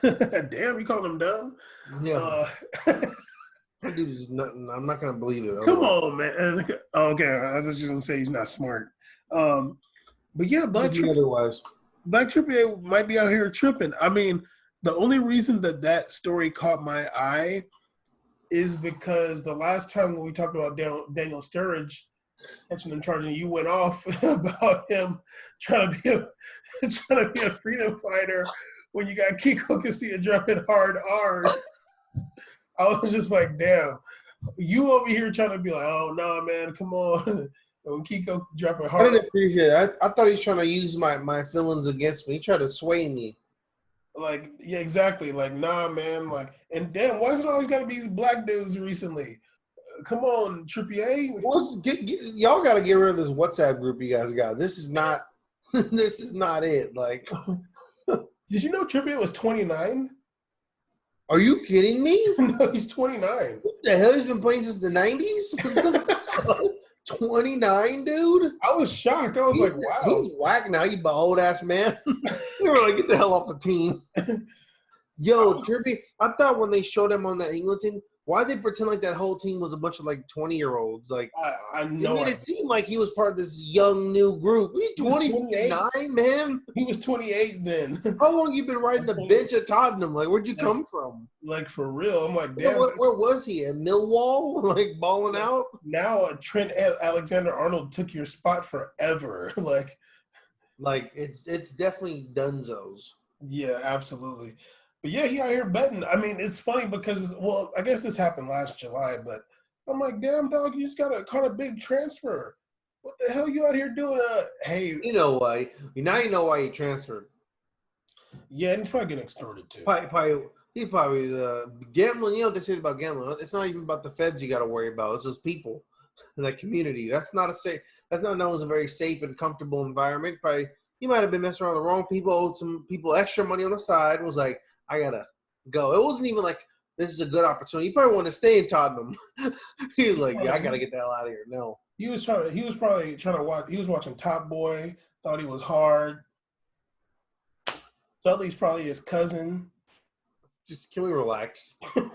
Damn, you calling him dumb? Yeah. That dude is nothing. I'm not gonna believe it. Come on, man. Okay, I was just gonna say he's not smart. But yeah, Otherwise. Black Trippier might be out here tripping. I mean, the only reason that story caught my eye is because the last time when we talked about Daniel Sturridge catching and charging, you went off about him trying to be a freedom fighter when you got Kiko Casilla dropping hard R's. I was just like, damn, you over here trying to be like, oh no, man, come on. When Kiko dropping hard. I didn't appreciate it. I thought he was trying to use my feelings against me. He tried to sway me. Like, yeah, exactly. Like, nah, man. Like, and damn, why is it always got to be these black dudes recently? Come on, Trippier. Y'all got to get rid of this WhatsApp group you guys got. This is not this is not it. Like, did you know Trippier was 29? Are you kidding me? No, he's 29. What the hell? He's been playing since the 90s? 29, dude? I was shocked. I was like, wow. He's whack now, you old ass man. They were like, get the hell off the team. Yo, Trippier, I thought when they showed him on that England team, why'd they pretend like that whole team was a bunch of like 20-year-olds? Like, I know. It made it seem like he was part of this young new group. He's 29, man. He was 28 then. How long you been riding the bench at Tottenham? Like, where'd you come from? Like, for real. I'm like, damn. Where was he? At Millwall? Like, balling out? Now Trent Alexander-Arnold took your spot forever. Like it's definitely dunzos. Yeah, absolutely. But yeah, he out here betting. I mean, it's funny because, well, I guess this happened last July, but I'm like, damn, dog, you just caught a big transfer. What the hell you out here doing? Hey. You know why. Now you know why he transferred. Yeah, and he's probably getting extorted too. He probably gambling. You know what they say about gambling? It's not even about the feds you got to worry about. It's those people, that community. That's not known as a very safe and comfortable environment. Probably he might have been messing around with the wrong people, owed some people extra money on the side, and was like, I gotta go. It wasn't even like this is a good opportunity. He probably wanted to stay in Tottenham. He was like, yeah, I gotta get the hell out of here. No. He was probably trying to watch. He was watching Top Boy. Thought he was hard. Sully's probably his cousin. Just can we relax? Can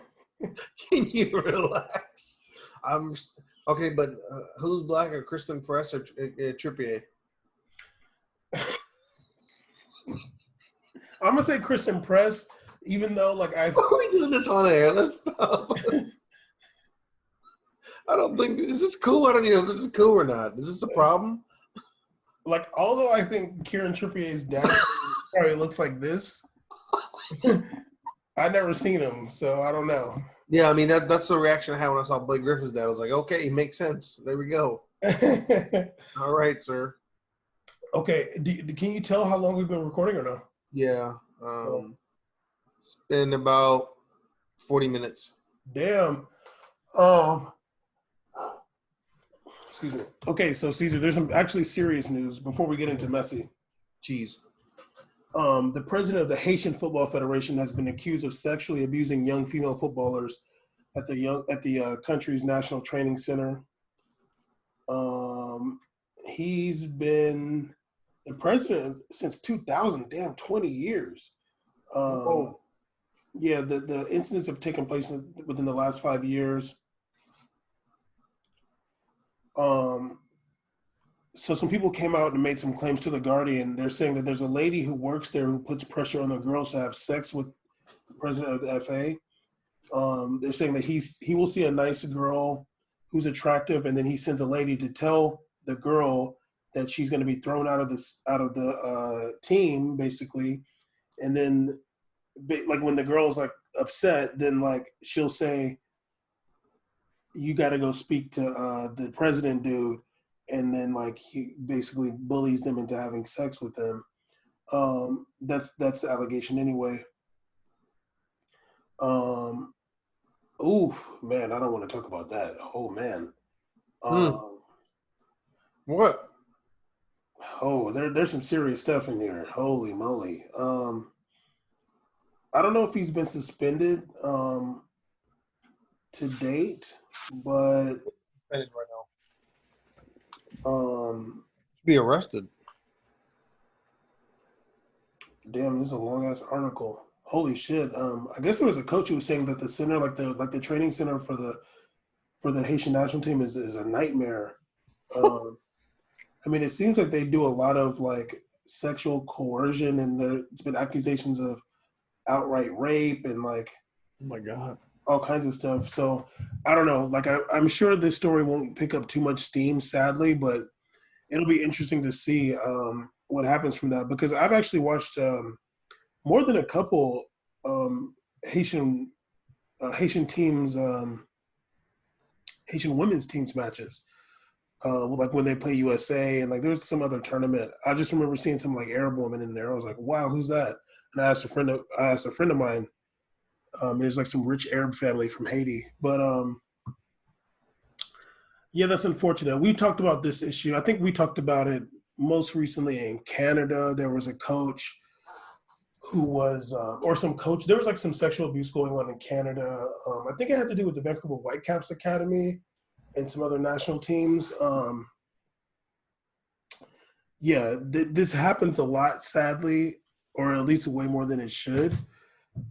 you relax? Okay, but who's black, or Christian Press or Trippier? I'm gonna say Christian Press, even though why are we doing this on air? Let's stop. I don't think is this cool. I don't even know if this is cool or not. Is this a problem? Although I think Kieran Trippier's dad probably looks like this. I've never seen him, so I don't know. Yeah, I mean that's the reaction I had when I saw Blake Griffin's dad. I was like, okay, makes sense. There we go. All right, sir. Okay, can you tell how long we've been recording or no? Yeah, it's been about 40 minutes. Damn. Excuse me. Okay, so Caesar, there's some actually serious news before we get into Messi. Jeez. The president of the Haitian Football Federation has been accused of sexually abusing young female footballers at the country's national training center. He's been the president since 2000. Damn, 20 years. Yeah, the incidents have taken place within the last 5 years. So some people came out and made some claims to The Guardian. They're saying that there's a lady who works there who puts pressure on the girls to have sex with the president of the FA. They're saying that he will see a nice girl who's attractive, and then he sends a lady to tell the girl that she's going to be thrown out of the team, basically. And then, when the girl's upset, then she'll say, "You got to go speak to the president, dude." And then he basically bullies them into having sex with them. That's the allegation anyway. Ooh, man, I don't want to talk about that. Oh man. What? Oh, there's some serious stuff in here. Holy moly. I don't know if he's been suspended to date, but Suspended right now. Be arrested. Damn, this is a long ass article. Holy shit. I guess there was a coach who was saying that the center, like the training center for the Haitian national team is a nightmare. Um, I mean, it seems like they do a lot of like sexual coercion, and there's been accusations of outright rape and like Oh my god. all kinds of stuff. So I don't know. Like I'm sure this story won't pick up too much steam, sadly, but it'll be interesting to see what happens from that because I've actually watched more than a couple um, Haitian Haitian teams, Haitian women's teams matches. Like when they play USA and like there's some other tournament. I just remember seeing some like Arab woman in there. I was like, wow, who's that? And I asked a friend of mine. There's like some rich Arab family from Haiti, but yeah, that's unfortunate. We talked about this issue. I think we talked about it most recently in Canada. There was a coach who was, or some coach. There was like some sexual abuse going on in Canada. I think it had to do with the Vancouver Whitecaps Academy and some other national teams. Yeah, this happens a lot, sadly, or at least way more than it should,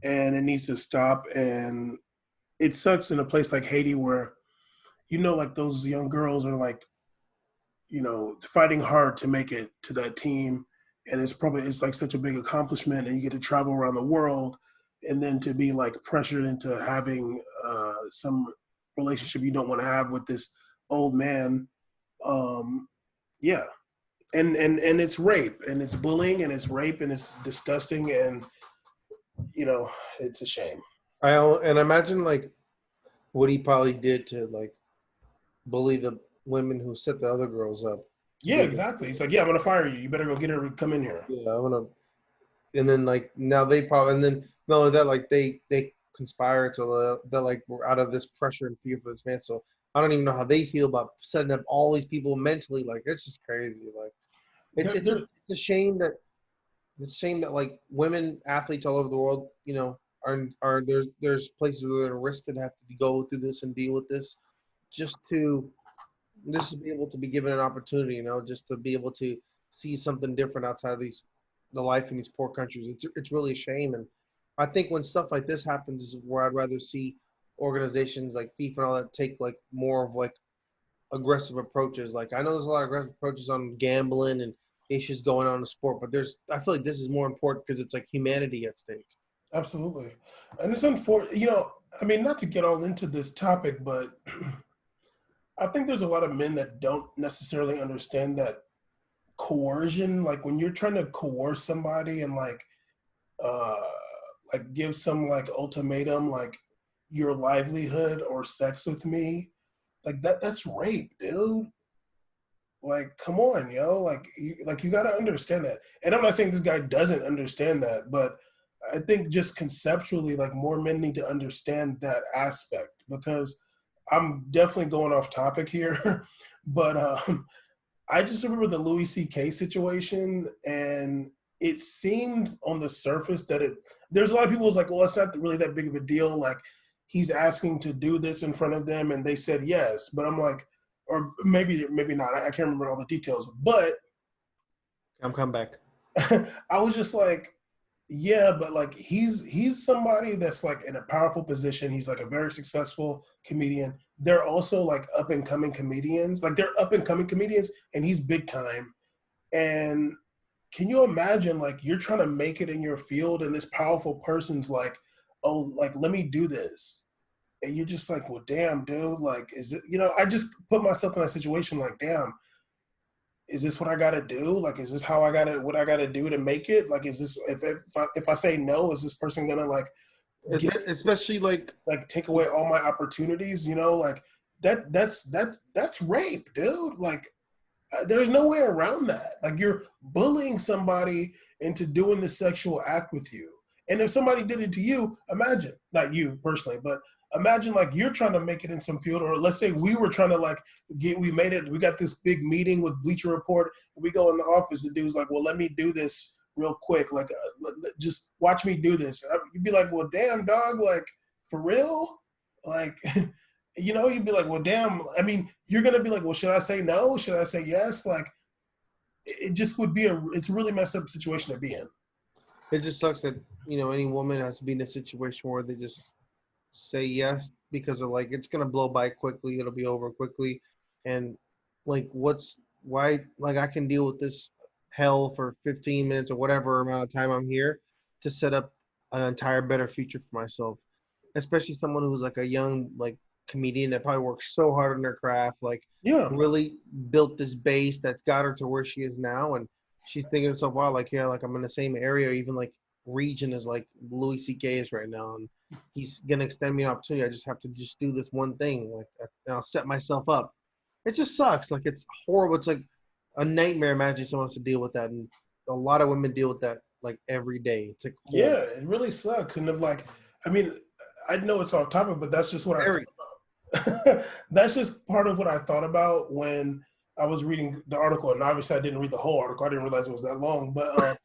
and it needs to stop. And it sucks in a place like Haiti where like those young girls are like fighting hard to make it to that team, and it's like such a big accomplishment, and you get to travel around the world, and then to be like pressured into having some relationship you don't want to have with this old man. Yeah, and it's rape, and it's bullying, and it's rape, and it's disgusting, and it's a shame. And imagine like what he probably did to like bully the women who set the other girls up. Yeah, exactly. He's like, yeah, I'm gonna fire you. You better go get her. Come in here. Yeah, I'm gonna. And then like now they probably and then not only that like they conspire to they're like we're out of this pressure and fear for this man. So I don't even know how they feel about setting up all these people mentally. Like it's just crazy. Like it's a shame that like women athletes all over the world, are there's places where they're risk and have to go through this and deal with this just to be able to be given an opportunity, just to be able to see something different outside of the life in these poor countries. It's really a shame. And I think when stuff like this happens is where I'd rather see organizations like FIFA and all that take like more of like aggressive approaches. Like I know there's a lot of aggressive approaches on gambling and issues going on in the sport, but I feel like this is more important because it's like humanity at stake. Absolutely. And it's unfortunate, I mean, not to get all into this topic, but I think there's a lot of men that don't necessarily understand that coercion, like when you're trying to coerce somebody and uh like give some like ultimatum, like your livelihood or sex with me, like that's rape, dude. Like, come on, you got to understand that. And I'm not saying this guy doesn't understand that, but I think just conceptually, like more men need to understand that aspect because I'm definitely going off topic here, but I just remember the Louis C.K. situation, and it seemed on the surface that there's a lot of people was like, well, it's not really that big of a deal. Like he's asking to do this in front of them, and they said yes. But I'm like, or maybe not. I can't remember all the details, but I'm coming back. I was just like, yeah, but like he's somebody that's like in a powerful position. He's like a very successful comedian. They're also like up and coming comedians. Like they're up and coming comedians, and he's big time. And can you imagine like you're trying to make it in your field, and this powerful person's like, oh, like let me do this, and you're just like, well, damn, dude, like, is it? I just put myself in that situation, like, damn. Is this what I got to do? Like, is this what I got to do to make it? Like, is this, if I say no, is this person going to like, especially like take away all my opportunities, like that's rape, dude. Like, there's no way around that. Like, you're bullying somebody into doing the sexual act with you. And if somebody did it to you, imagine, not you personally, but imagine like you're trying to make it in some field, or let's say we were trying to like we made it, we got this big meeting with Bleacher Report, and we go in the office, and dude's like, well, let me do this real quick, like just watch me do this. You'd be like, well, damn, dog, like for real, like you'd be like, well, damn. I mean, you're gonna be like, well, should I say no? Should I say yes? Like, it just would be it's a really messed up situation to be in. It just sucks that any woman has to be in a situation where they just say yes because they're like it's gonna blow by quickly, it'll be over quickly, and like why like I can deal with this hell for 15 minutes or whatever amount of time I'm here to set up an entire better future for myself, especially someone who's like a young like comedian that probably works so hard on their craft, like Yeah. really built this base that's got her to where she is now, and she's thinking to herself, wow, like yeah, like I'm in the same area, even like region as like Louis C.K. is right now, and he's gonna extend me an opportunity. I just have to just do this one thing, like and I'll set myself up. It just sucks. Like it's horrible. It's like a nightmare. Imagine someone has to deal with that, and a lot of women deal with that like every day. It's like Yeah, horrible. it really sucks. And then, like, I mean, I know it's off topic, but that's just what I Very. thought about. That's just part of what I thought about when I was reading the article. And obviously, I didn't read the whole article. I didn't realize it was that long. But,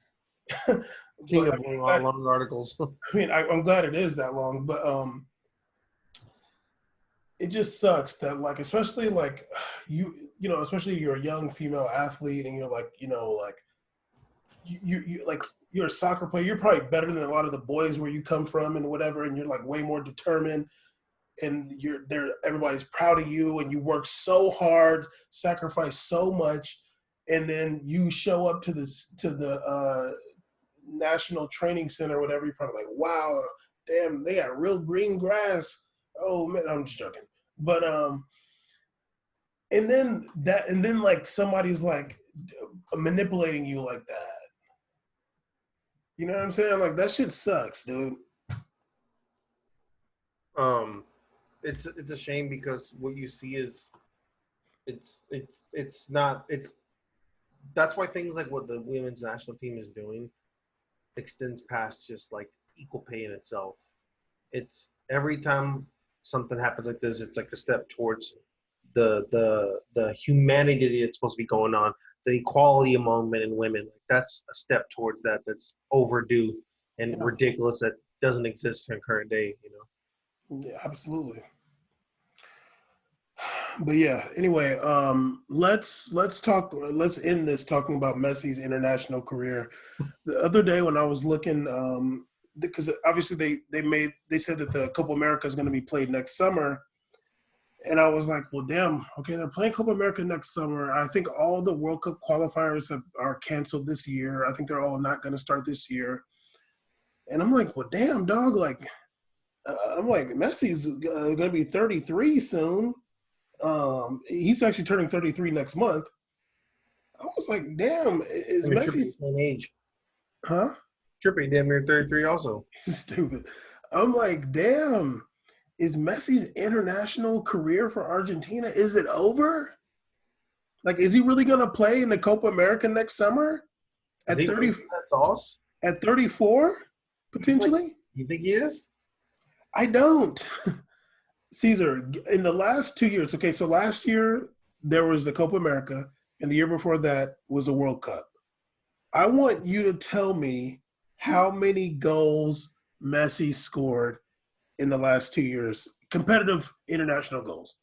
King of glad, long articles. I'm glad it is that long. But it just sucks that, like, especially like especially you're a young female athlete, and you're like, like you like you're a soccer player. You're probably better than a lot of the boys where you come from and whatever, and you're like way more determined, and everybody's proud of you, and you work so hard, sacrifice so much, and then you show up to the national training center or whatever. You're probably like, wow, damn, they got real green grass. Oh man, I'm just joking. But and then like somebody's like manipulating you like that. You know what I'm saying? Like that shit sucks, dude. It's a shame because what you see is it's not it's that's why things like what the women's national team is doing extends past just like equal pay in itself. It's every time something happens like this, it's like a step towards the humanity that's supposed to be going on, the equality among men and women. Like that's a step towards that. That's overdue and Yeah, ridiculous. That doesn't exist in current day. yeah, absolutely. But yeah, anyway, let's end this talking about Messi's international career. The other day when I was looking, because obviously they said that the Copa America is going to be played next summer, and I was like, well, damn, okay, they're playing Copa America next summer. I think all the World Cup qualifiers are canceled this year. I think they're all not going to start this year, and I'm like, well, damn, dog, like, I'm like, Messi's going to be 33 soon. He's actually turning 33 next month. I was like, damn, is I mean, Trippier's Messi's, same age. huh? Trippier damn near 33 also. Stupid. I'm like, damn, is Messi's international career for Argentina, is it over? Like, is he really going to play in the Copa America next summer Is at he 30, really that sauce? at 34, potentially? You think he is? I don't. Caesar, in the last 2 years, okay, so last year there was the Copa America, and the year before that was the World Cup. I want you to tell me how many goals Messi scored in the last 2 years, competitive international goals,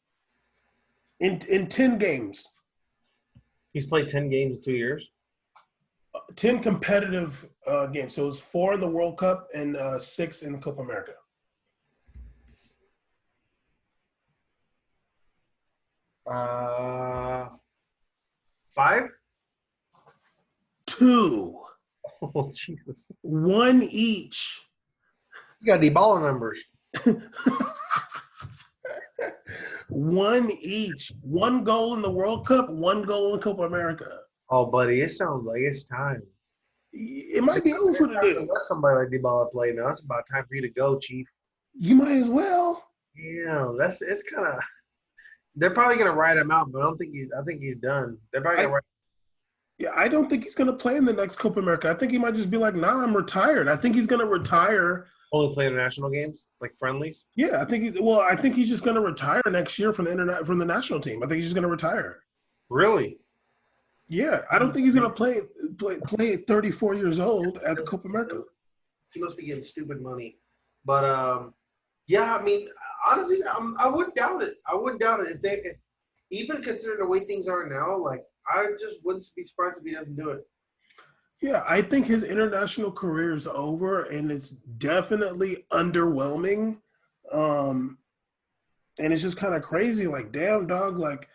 in 10 games. He's played 10 games in 2 years. 10 competitive games. So it was 4 in the World Cup and 6 in the Copa America. Uh, 5? 2. Oh, Jesus. 1 each. You got the baller numbers. 1 each. 1 goal in the World Cup, 1 goal in Copa America. Oh, buddy, it sounds like it's time. It might be over for the dude. Let somebody like Dybala play now. It's about time for you to go, Chief. You might as well. Yeah, it's kind of. They're probably gonna write him out, but I think he's done. They're probably gonna write. Yeah, I don't think he's going to play in the next Copa America. I think he might just be like, nah, I'm retired. I think he's going to retire. Only play international games, like friendlies. Yeah, I think he's just going to retire next year from the national team. I think he's just going to retire. Really? Yeah, I don't think he's going to play 34 years old at the Copa America. He must be getting stupid money. But yeah, I mean, honestly, I wouldn't doubt it. I wouldn't doubt it if even considering the way things are now. Like, I just wouldn't be surprised if he doesn't do it. Yeah, I think his international career is over, and it's definitely underwhelming. Um, and it's just kind of crazy. Like, damn, dog. Like,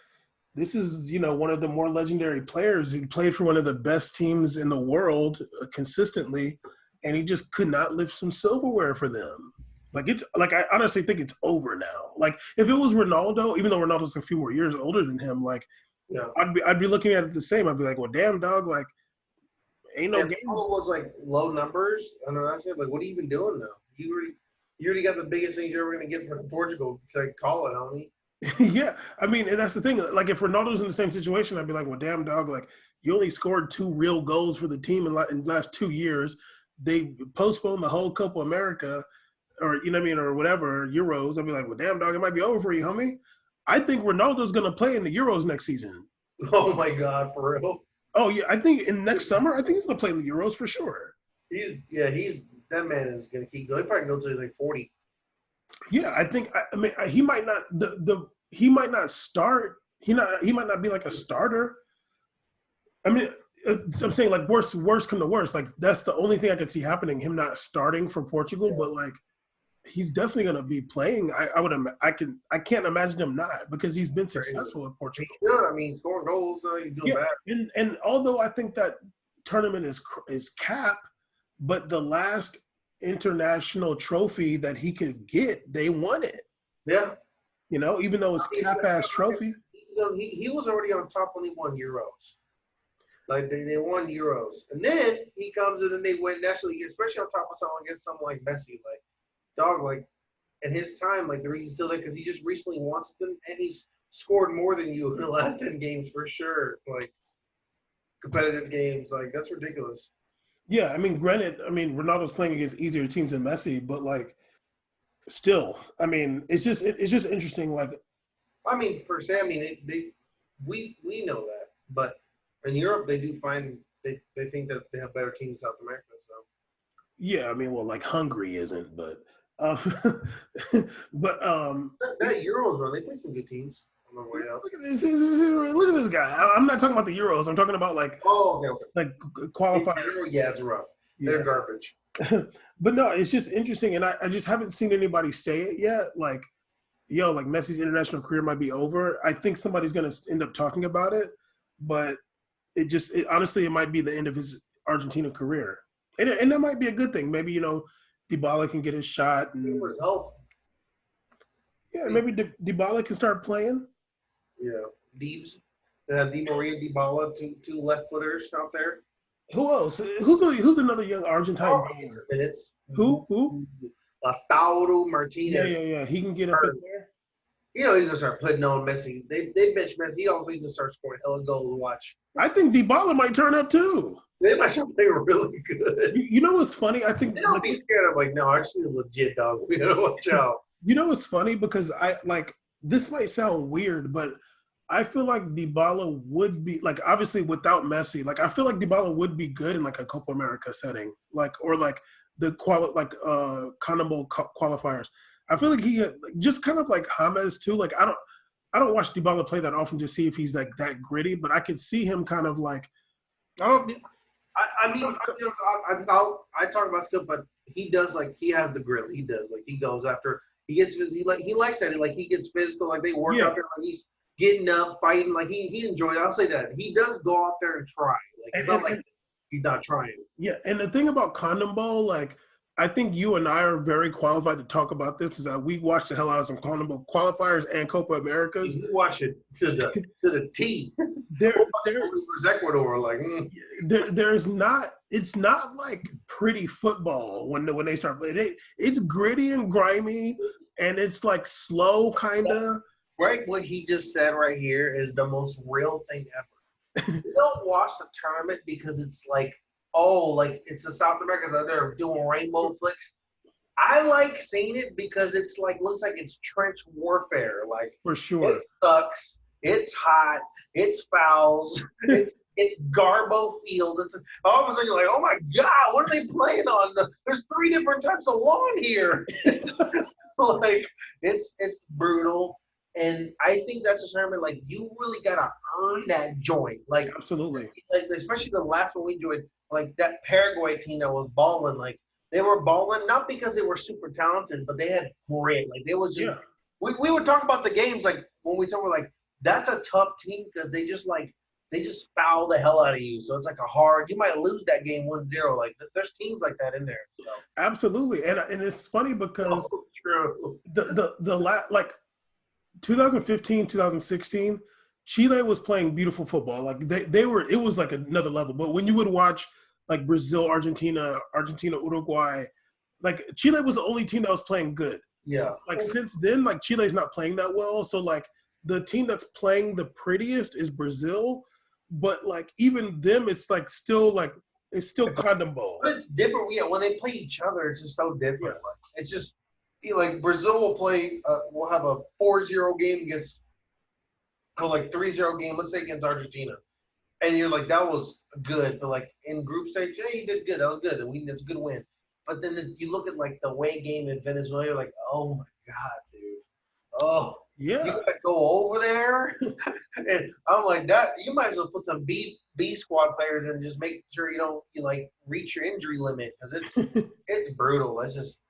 this is one of the more legendary players. He played for one of the best teams in the world consistently, and he just could not lift some silverware for them. Like it's like I honestly think it's over now. Like if it was Ronaldo, even though Ronaldo's a few more years older than him, like Yeah. I'd be looking at it the same. I'd be like, well, damn, dog. Like ain't no games. All was like low numbers. I don't know. I said, like, what are you even doing now? You already got the biggest things you're ever gonna get from Portugal. So like, call it, homie. Yeah, I mean, and that's the thing. Like, if Ronaldo's in the same situation, I'd be like, well, damn, dog. Like, you only scored 2 real goals for the team in the last 2 years. They postponed the whole Copa America, or you know what I mean, or whatever Euros. I'd be like, well, damn, dog, it might be over for you, homie. I think Ronaldo's gonna play in the Euros next season. Oh my God, for real? Oh yeah, I think in next summer, I think he's gonna play in the Euros for sure. He's that man is gonna keep going. He probably go till he's like 40. Yeah, I think. I mean, he might not he might not start. He might not be like a starter. I mean, I'm saying like worst come to worst. Like that's the only thing I could see happening. Him not starting for Portugal, but like he's definitely gonna be playing. I can't imagine him not because he's been successful at Portugal. Yeah, I mean, scoring goals, he's doing bad. And although I think that tournament is cap, but the last international trophy that he could get, they won it. Yeah. Even though it's cap-ass trophy. He was already on top when he won Euros. Like, they won Euros. And then he comes and then they win national league, especially on top of someone against someone like Messi. Like, dog, like, at his time, like, the reason he's still there because he just recently won something and he's scored more than you in the last 10 games for sure. Like, competitive games. Like, that's ridiculous. Yeah, I mean, granted, Ronaldo's playing against easier teams than Messi, but like, still, I mean, it's just interesting. Like, I mean, per se, I mean, we know that, but in Europe, they do find they think that they have better teams in South America. So yeah, I mean, well, like Hungary isn't, but but that Euros run, they play some good teams. Look at this! Look at this guy. I'm not talking about the Euros. I'm talking about like okay. Like qualifiers. Yeah, it's rough. They're garbage. But no, it's just interesting, and I just haven't seen anybody say it yet. Like, like Messi's international career might be over. I think somebody's gonna end up talking about it, but honestly, it might be the end of his Argentina career, and that might be a good thing. Maybe Dybala can get his shot, and yeah, maybe Dybala can start playing. Yeah, Deebs. They have Di Maria, Dybala, two left footers out there. Who else? Who's another young Argentine player? Minutes. Who? Lautaro Martinez. Yeah. He can get up in there. He's gonna start putting on Messi. They bench Messi. He always needs to start scoring hella goals. Watch. I think Dybala might turn up too. They might start playing really good. You know what's funny? I think don't be scared. I'm like, no, Argentina's legit, dog. We gotta watch out. You know what's funny? Because this might sound weird, but I feel like Dybala would be like obviously without Messi. Like I feel like Dybala would be good in like a Copa America setting, or like the CONMEBOL qualifiers. I feel like he just kind of like James too. Like I don't watch Dybala play that often to see if he's like that gritty, but I could see him kind of like. I talk about stuff, but he does like he has the grit. He does like he goes after. He gets he likes that. Like he gets physical. Like they work out there. Like he's getting up, fighting. Like he enjoys. I'll say that he does go out there and try. Like it's not like he's not trying. Yeah, and the thing about CONMEBOL, like I think you and I are very qualified to talk about this. Is that we watched the hell out of some CONMEBOL qualifiers and Copa Americas. You watch it to the T. There's Ecuador like. There's not. It's not like pretty football when they start playing. It's gritty and grimy, and it's like slow kind of. Right, what he just said right here is the most real thing ever. You don't watch the tournament because it's like, it's a South Americans out there doing rainbow flicks. I like seeing it because it's like looks like it's trench warfare. Like for sure, it sucks. It's hot. It's fouls. It's Garbo Field. It's all of a sudden you're like, oh my God, what are they playing on? There's 3 different types of lawn here. Like it's brutal. And I think that's a tournament like you really gotta earn that joint. Absolutely. Like especially the last one we joined, like that Paraguay team that was balling, like they were balling not because they were super talented, but they had grit. Like they was just we would talk about the games like when we talk about like that's a tough team because they just foul the hell out of you. So it's like a hard you might lose that game 1-0. Like there's teams like that in there. So. Absolutely. And it's funny because true. like 2015, 2016, Chile was playing beautiful football. Like they were, it was like another level. But when you would watch like Brazil, Argentina, Uruguay, like Chile was the only team that was playing good. Yeah. Like since then, like Chile's not playing that well. So like the team that's playing the prettiest is Brazil. But like even them, it's like still like it's still condom ball. But it's different. Yeah, when they play each other, it's just so different. Yeah. Like, it's just like Brazil will play. We'll have a 4-0 game against, like 3-0 game. Let's say against Argentina, and you're like that was good. But like in group stage, yeah, you did good. That was good, and that's a good win. But then you look at like the away game in Venezuela, you're like, oh my god, dude. Oh. Yeah. You gotta go over there. And I'm like that. You might as well put some B squad players and just make sure you like reach your injury limit because it's brutal. It's just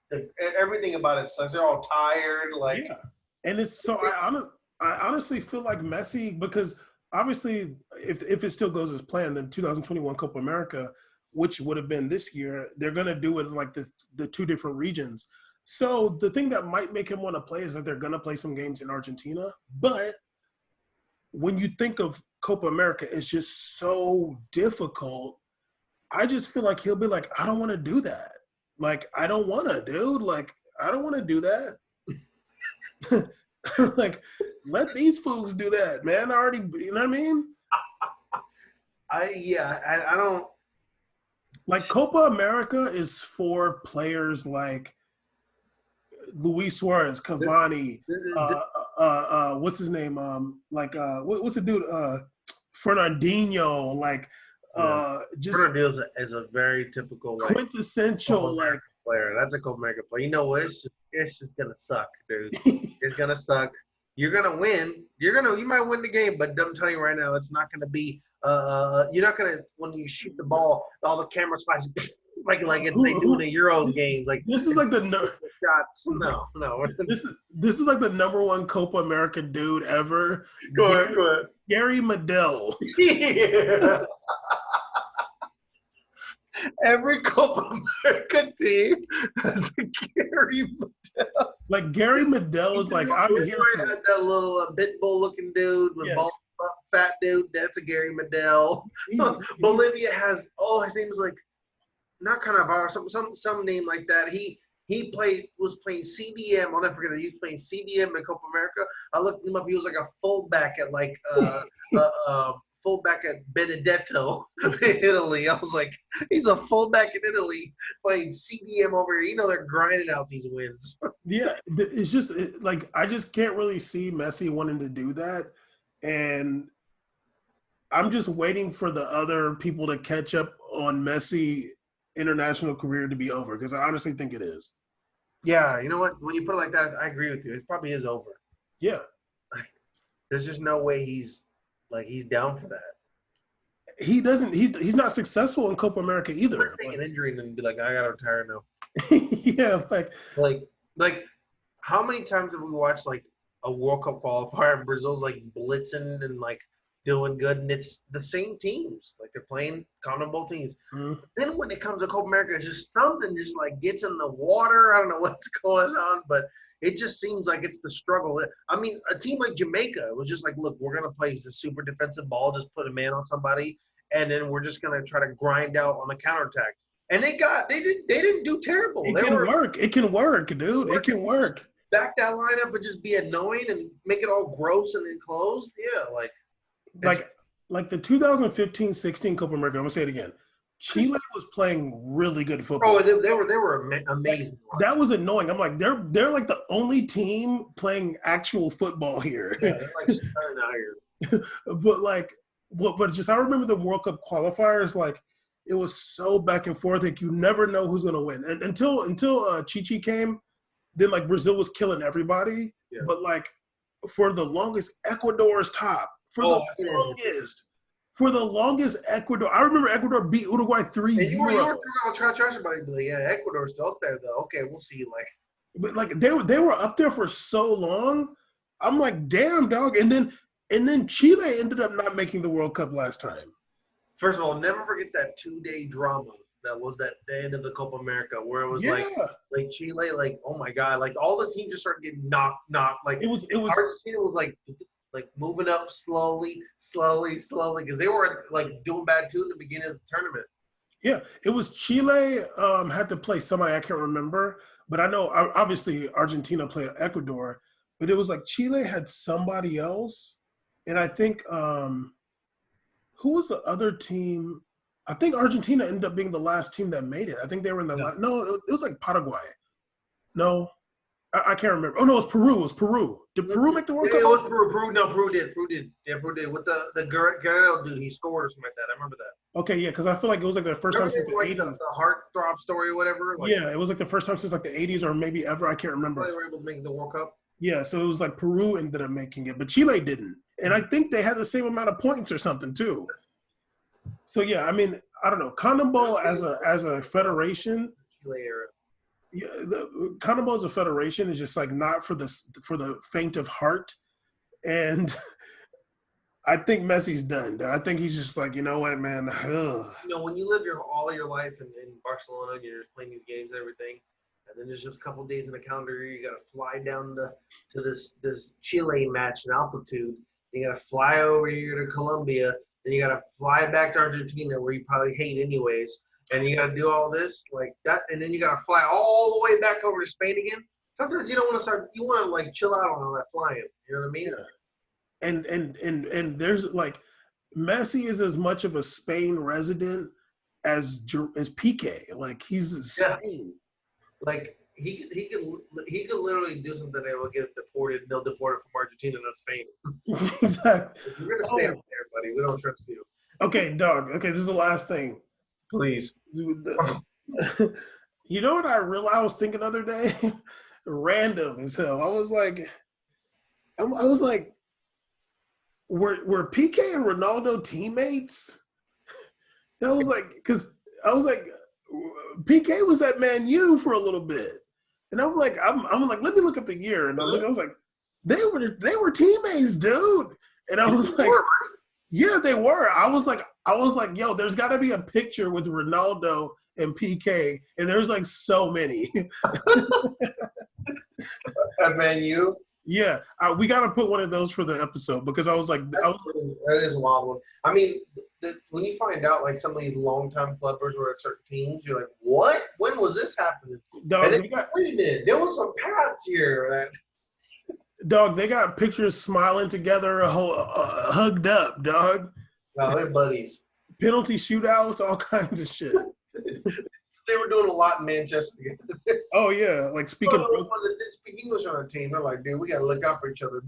everything about it sucks. They're all tired. Like yeah, and it's so I honestly feel like Messi because obviously if it still goes as planned, then 2021 Copa America, which would have been this year, they're gonna do it in like the two different regions. So the thing that might make him want to play is that they're going to play some games in Argentina. But when you think of Copa America, it's just so difficult. I just feel like he'll be like, I don't want to do that. Like, I don't want to, dude. Like, I don't want to do that. Like, let these fools do that, man. I already, you know what I mean? I don't. Like, Copa America is for players like Luis Suarez, Cavani, what's his name? What's the dude? Fernandinho, like, just Fernandinho is a very typical, like, quintessential, like player. That's a Copa America player. You know what? It's just gonna suck, dude. It's gonna suck. You're gonna win. You might win the game, but I'm telling you right now, it's not gonna be. You're not gonna when you shoot the ball, all the cameras flash. Like they do in the Euro games. Like this is like the shots. No. This is like the #1 Copa America dude ever. Go ahead. Gary Medel. Yeah. Every Copa America team has a Gary Medel. Like Gary Medel is like I'm here for that little pit bull looking dude with bald fat dude. That's a Gary Medel. Bolivia has his name is like. Not Cannavaro, some name like that. He was playing CDM. I'll never forget that he was playing CDM in Copa America. I looked him up. He was like a fullback at fullback at Benedetto in Italy. I was like, he's a fullback in Italy playing CDM over here. They're grinding out these wins. Yeah, it's just like I just can't really see Messi wanting to do that, and I'm just waiting for the other people to catch up on Messi. International career to be over because I honestly think it is. Yeah, you know what? When you put it like that, I agree with you. It probably is over. Yeah, there's just no way he's down for that. He doesn't. He's not successful in Copa America either. Take an injury and be like, I gotta retire now. Yeah, like how many times have we watched like a World Cup qualifier and Brazil's like blitzing and like doing good, and it's the same teams. Like they're playing continental teams. Mm-hmm. Then when it comes to Copa America, it's just something just like gets in the water. I don't know what's going on, but it just seems like it's the struggle. I mean, a team like Jamaica was just like, look, we're gonna play the super defensive ball, just put a man on somebody, and then we're just gonna try to grind out on the counterattack. And they didn't do terrible. It can work, dude. It can work. Back that lineup and just be annoying and make it all gross and enclosed. Yeah, like the 2015-16 Copa America. I'm gonna say it again. Chile was playing really good football. Oh, they were amazing. That was annoying. I'm like, they're like the only team playing actual football here. Yeah, they're like starting out here. But just I remember the World Cup qualifiers. Like it was so back and forth. Like you never know who's gonna win. And until Chichi came, then like Brazil was killing everybody. Yeah. But like for the longest, Ecuador's top. For the longest, Ecuador. I remember Ecuador beat Uruguay 3-0. And you were trying to trash somebody, but like, yeah, Ecuador's still up there though. Okay, we'll see. But they were up there for so long. I'm like, damn, dog. And then Chile ended up not making the World Cup last time. First of all, never forget that 2-day drama that was that the end of the Copa America, where it was like Chile, like, oh my god, like all the teams just started getting knocked. Like it was Argentina was like moving up slowly, because they were like doing bad too in the beginning of the tournament. Yeah, it was Chile had to play somebody I can't remember, but I know obviously Argentina played Ecuador, but it was like Chile had somebody else, and I think who was the other team? I think Argentina ended up being the last team that made it. I think they were in the last. No, it was like Paraguay. No, I can't remember. Oh no, it was Peru. It was Peru. Did Peru make the World Cup? It was Peru. No, Peru did. Yeah, Peru did. With the Guerrero dude, he scored or something like that. I remember that. Okay, yeah, because I feel like it was like the first time since the 80s. The heartthrob story or whatever. Yeah, it was like the first time since like the 80s or maybe ever. I can't remember. They were able to make the World Cup. Yeah, so it was like Peru ended up making it, but Chile didn't. And I think they had the same amount of points or something too. So yeah, I mean, I don't know. CONMEBOL as a federation, Chile era. Yeah, the CONMEBOL as a federation is just like not for the faint of heart, and I think Messi's done. I think he's just like, you know what, man. Ugh. You know, when you live all your life in Barcelona, and you're just playing these games and everything, and then there's just a couple of days in the calendar year, you got to fly down to this Chile match in altitude. You got to fly over here to Colombia. Then you got to fly back to Argentina, where you probably hate anyways. And you got to do all this like that. And then you got to fly all the way back over to Spain again. Sometimes you don't want to start – you want to, like, chill out on that flying. You know what I mean? Yeah. And there's, like – Messi is as much of a Spain resident as Piqué. Like, he's Spain. Yeah. Like, he could literally do something that will get him deported, and they'll deport him from Argentina, not Spain. Exactly. If you're gonna stay up there, buddy, we don't trust you. Okay, dog. Okay, this is the last thing. Please. You know what I realized? I was thinking the other day, random as hell. I was like, were Piqué and Ronaldo teammates? I was like, because I was like, Piqué was at Man U for a little bit. And I was like, I'm like, let me look up the year. And I was like, they were teammates, dude. And I was like, yeah, they were. I was like, yo, there's got to be a picture with Ronaldo and Piqué, and there's like so many. At Man U. Yeah, we got to put one of those for the episode because I was like, that is a wild one. I mean, when you find out like some of these longtime clubbers were at certain teams, you're like, what? When was this happening? Dog, wait a minute, there was some paths here. Dog, they got pictures smiling together, hugged up, dog. No, they're buddies. Penalty shootouts, all kinds of shit. They were doing a lot in Manchester. Oh yeah, like speaking. They speak English on our team. They're like, dude, we gotta look out for each other.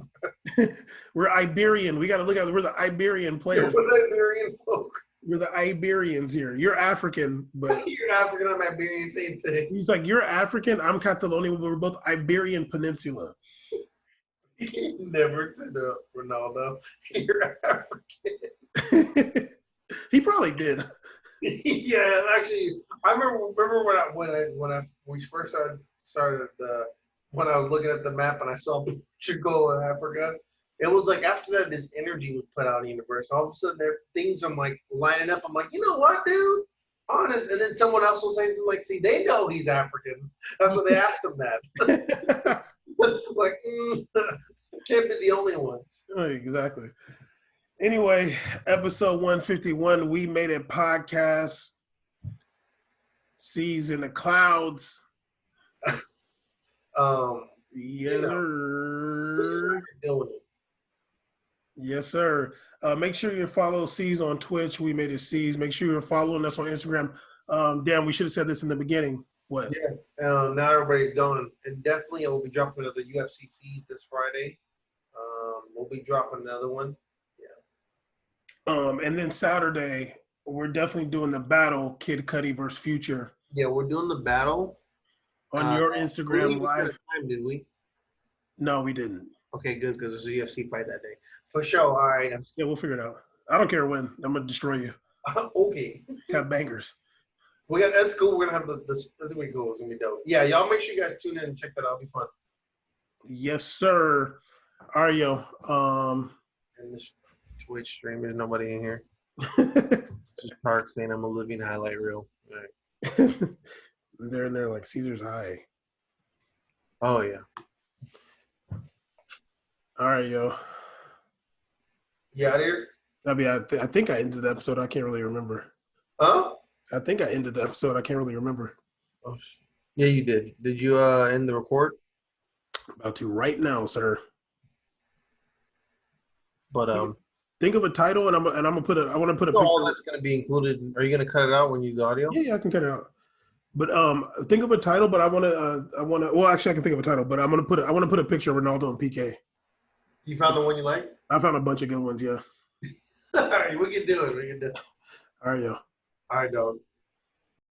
We're Iberian. We gotta look out. We're the Iberian players. We're the Iberian folk. We're the Iberians here. You're African, but you're African. I'm Iberian. Same thing. He's like, you're African. I'm Catalonian. But we're both Iberian Peninsula. He never said to Ronaldo, "You're African." He probably did. Yeah, actually, I remember when we first started when I was looking at the map and I saw Portugal and Africa. It was like after that, this energy was put out in the universe. All of a sudden, things I'm like lining up. I'm like, you know what, dude? Honest. And then someone else will say something like, "See, they know he's African." That's what they asked him that. Like, can't be the only ones. Exactly. Anyway, episode 151, We Made It podcast. Seas in the clouds. Yes, sir. Yes, sir. Make sure you follow Seas on Twitch. We Made It Seas. Make sure you're following us on Instagram. Damn, we should have said this in the beginning. What? Yeah. Now everybody's going. And definitely I will be dropping another UFC Seas this Friday. We'll be dropping another one. And then Saturday, we're definitely doing the battle, Kid Cudi versus Future. Yeah, we're doing the battle. On your Instagram live. Time, did we? No, we didn't. Okay, good, because there's a UFC fight that day. For sure. All right. Yeah, we'll figure it out. I don't care when. I'm gonna destroy you. Okay. Have bangers. That's cool. We're gonna have this. That's gonna be cool. It's gonna be dope. Yeah, y'all make sure you guys tune in and check that out. It'll be fun. Yes, sir. All right, yo. And this Twitch stream, there's nobody in here. Just Park saying I'm a living highlight reel. Right. They're in there like Caesar's High. Oh yeah. All right, yo. You out here? I think I ended the episode. I can't really remember. Huh? I think I ended the episode. I can't really remember. Oh, yeah, you did. Did you end the record? About to right now, sir. But think of a title, and I'm gonna put a. I want to put a. all that's gonna be included. Are you gonna cut it out when you do the audio? Yeah, I can cut it out. But think of a title. But I want to. Well, actually, I can think of a title. But I want to put a picture of Ronaldo and PK. You found the one you like? I found a bunch of good ones. Yeah. All right, we can do it. All right, yo. All right, dog.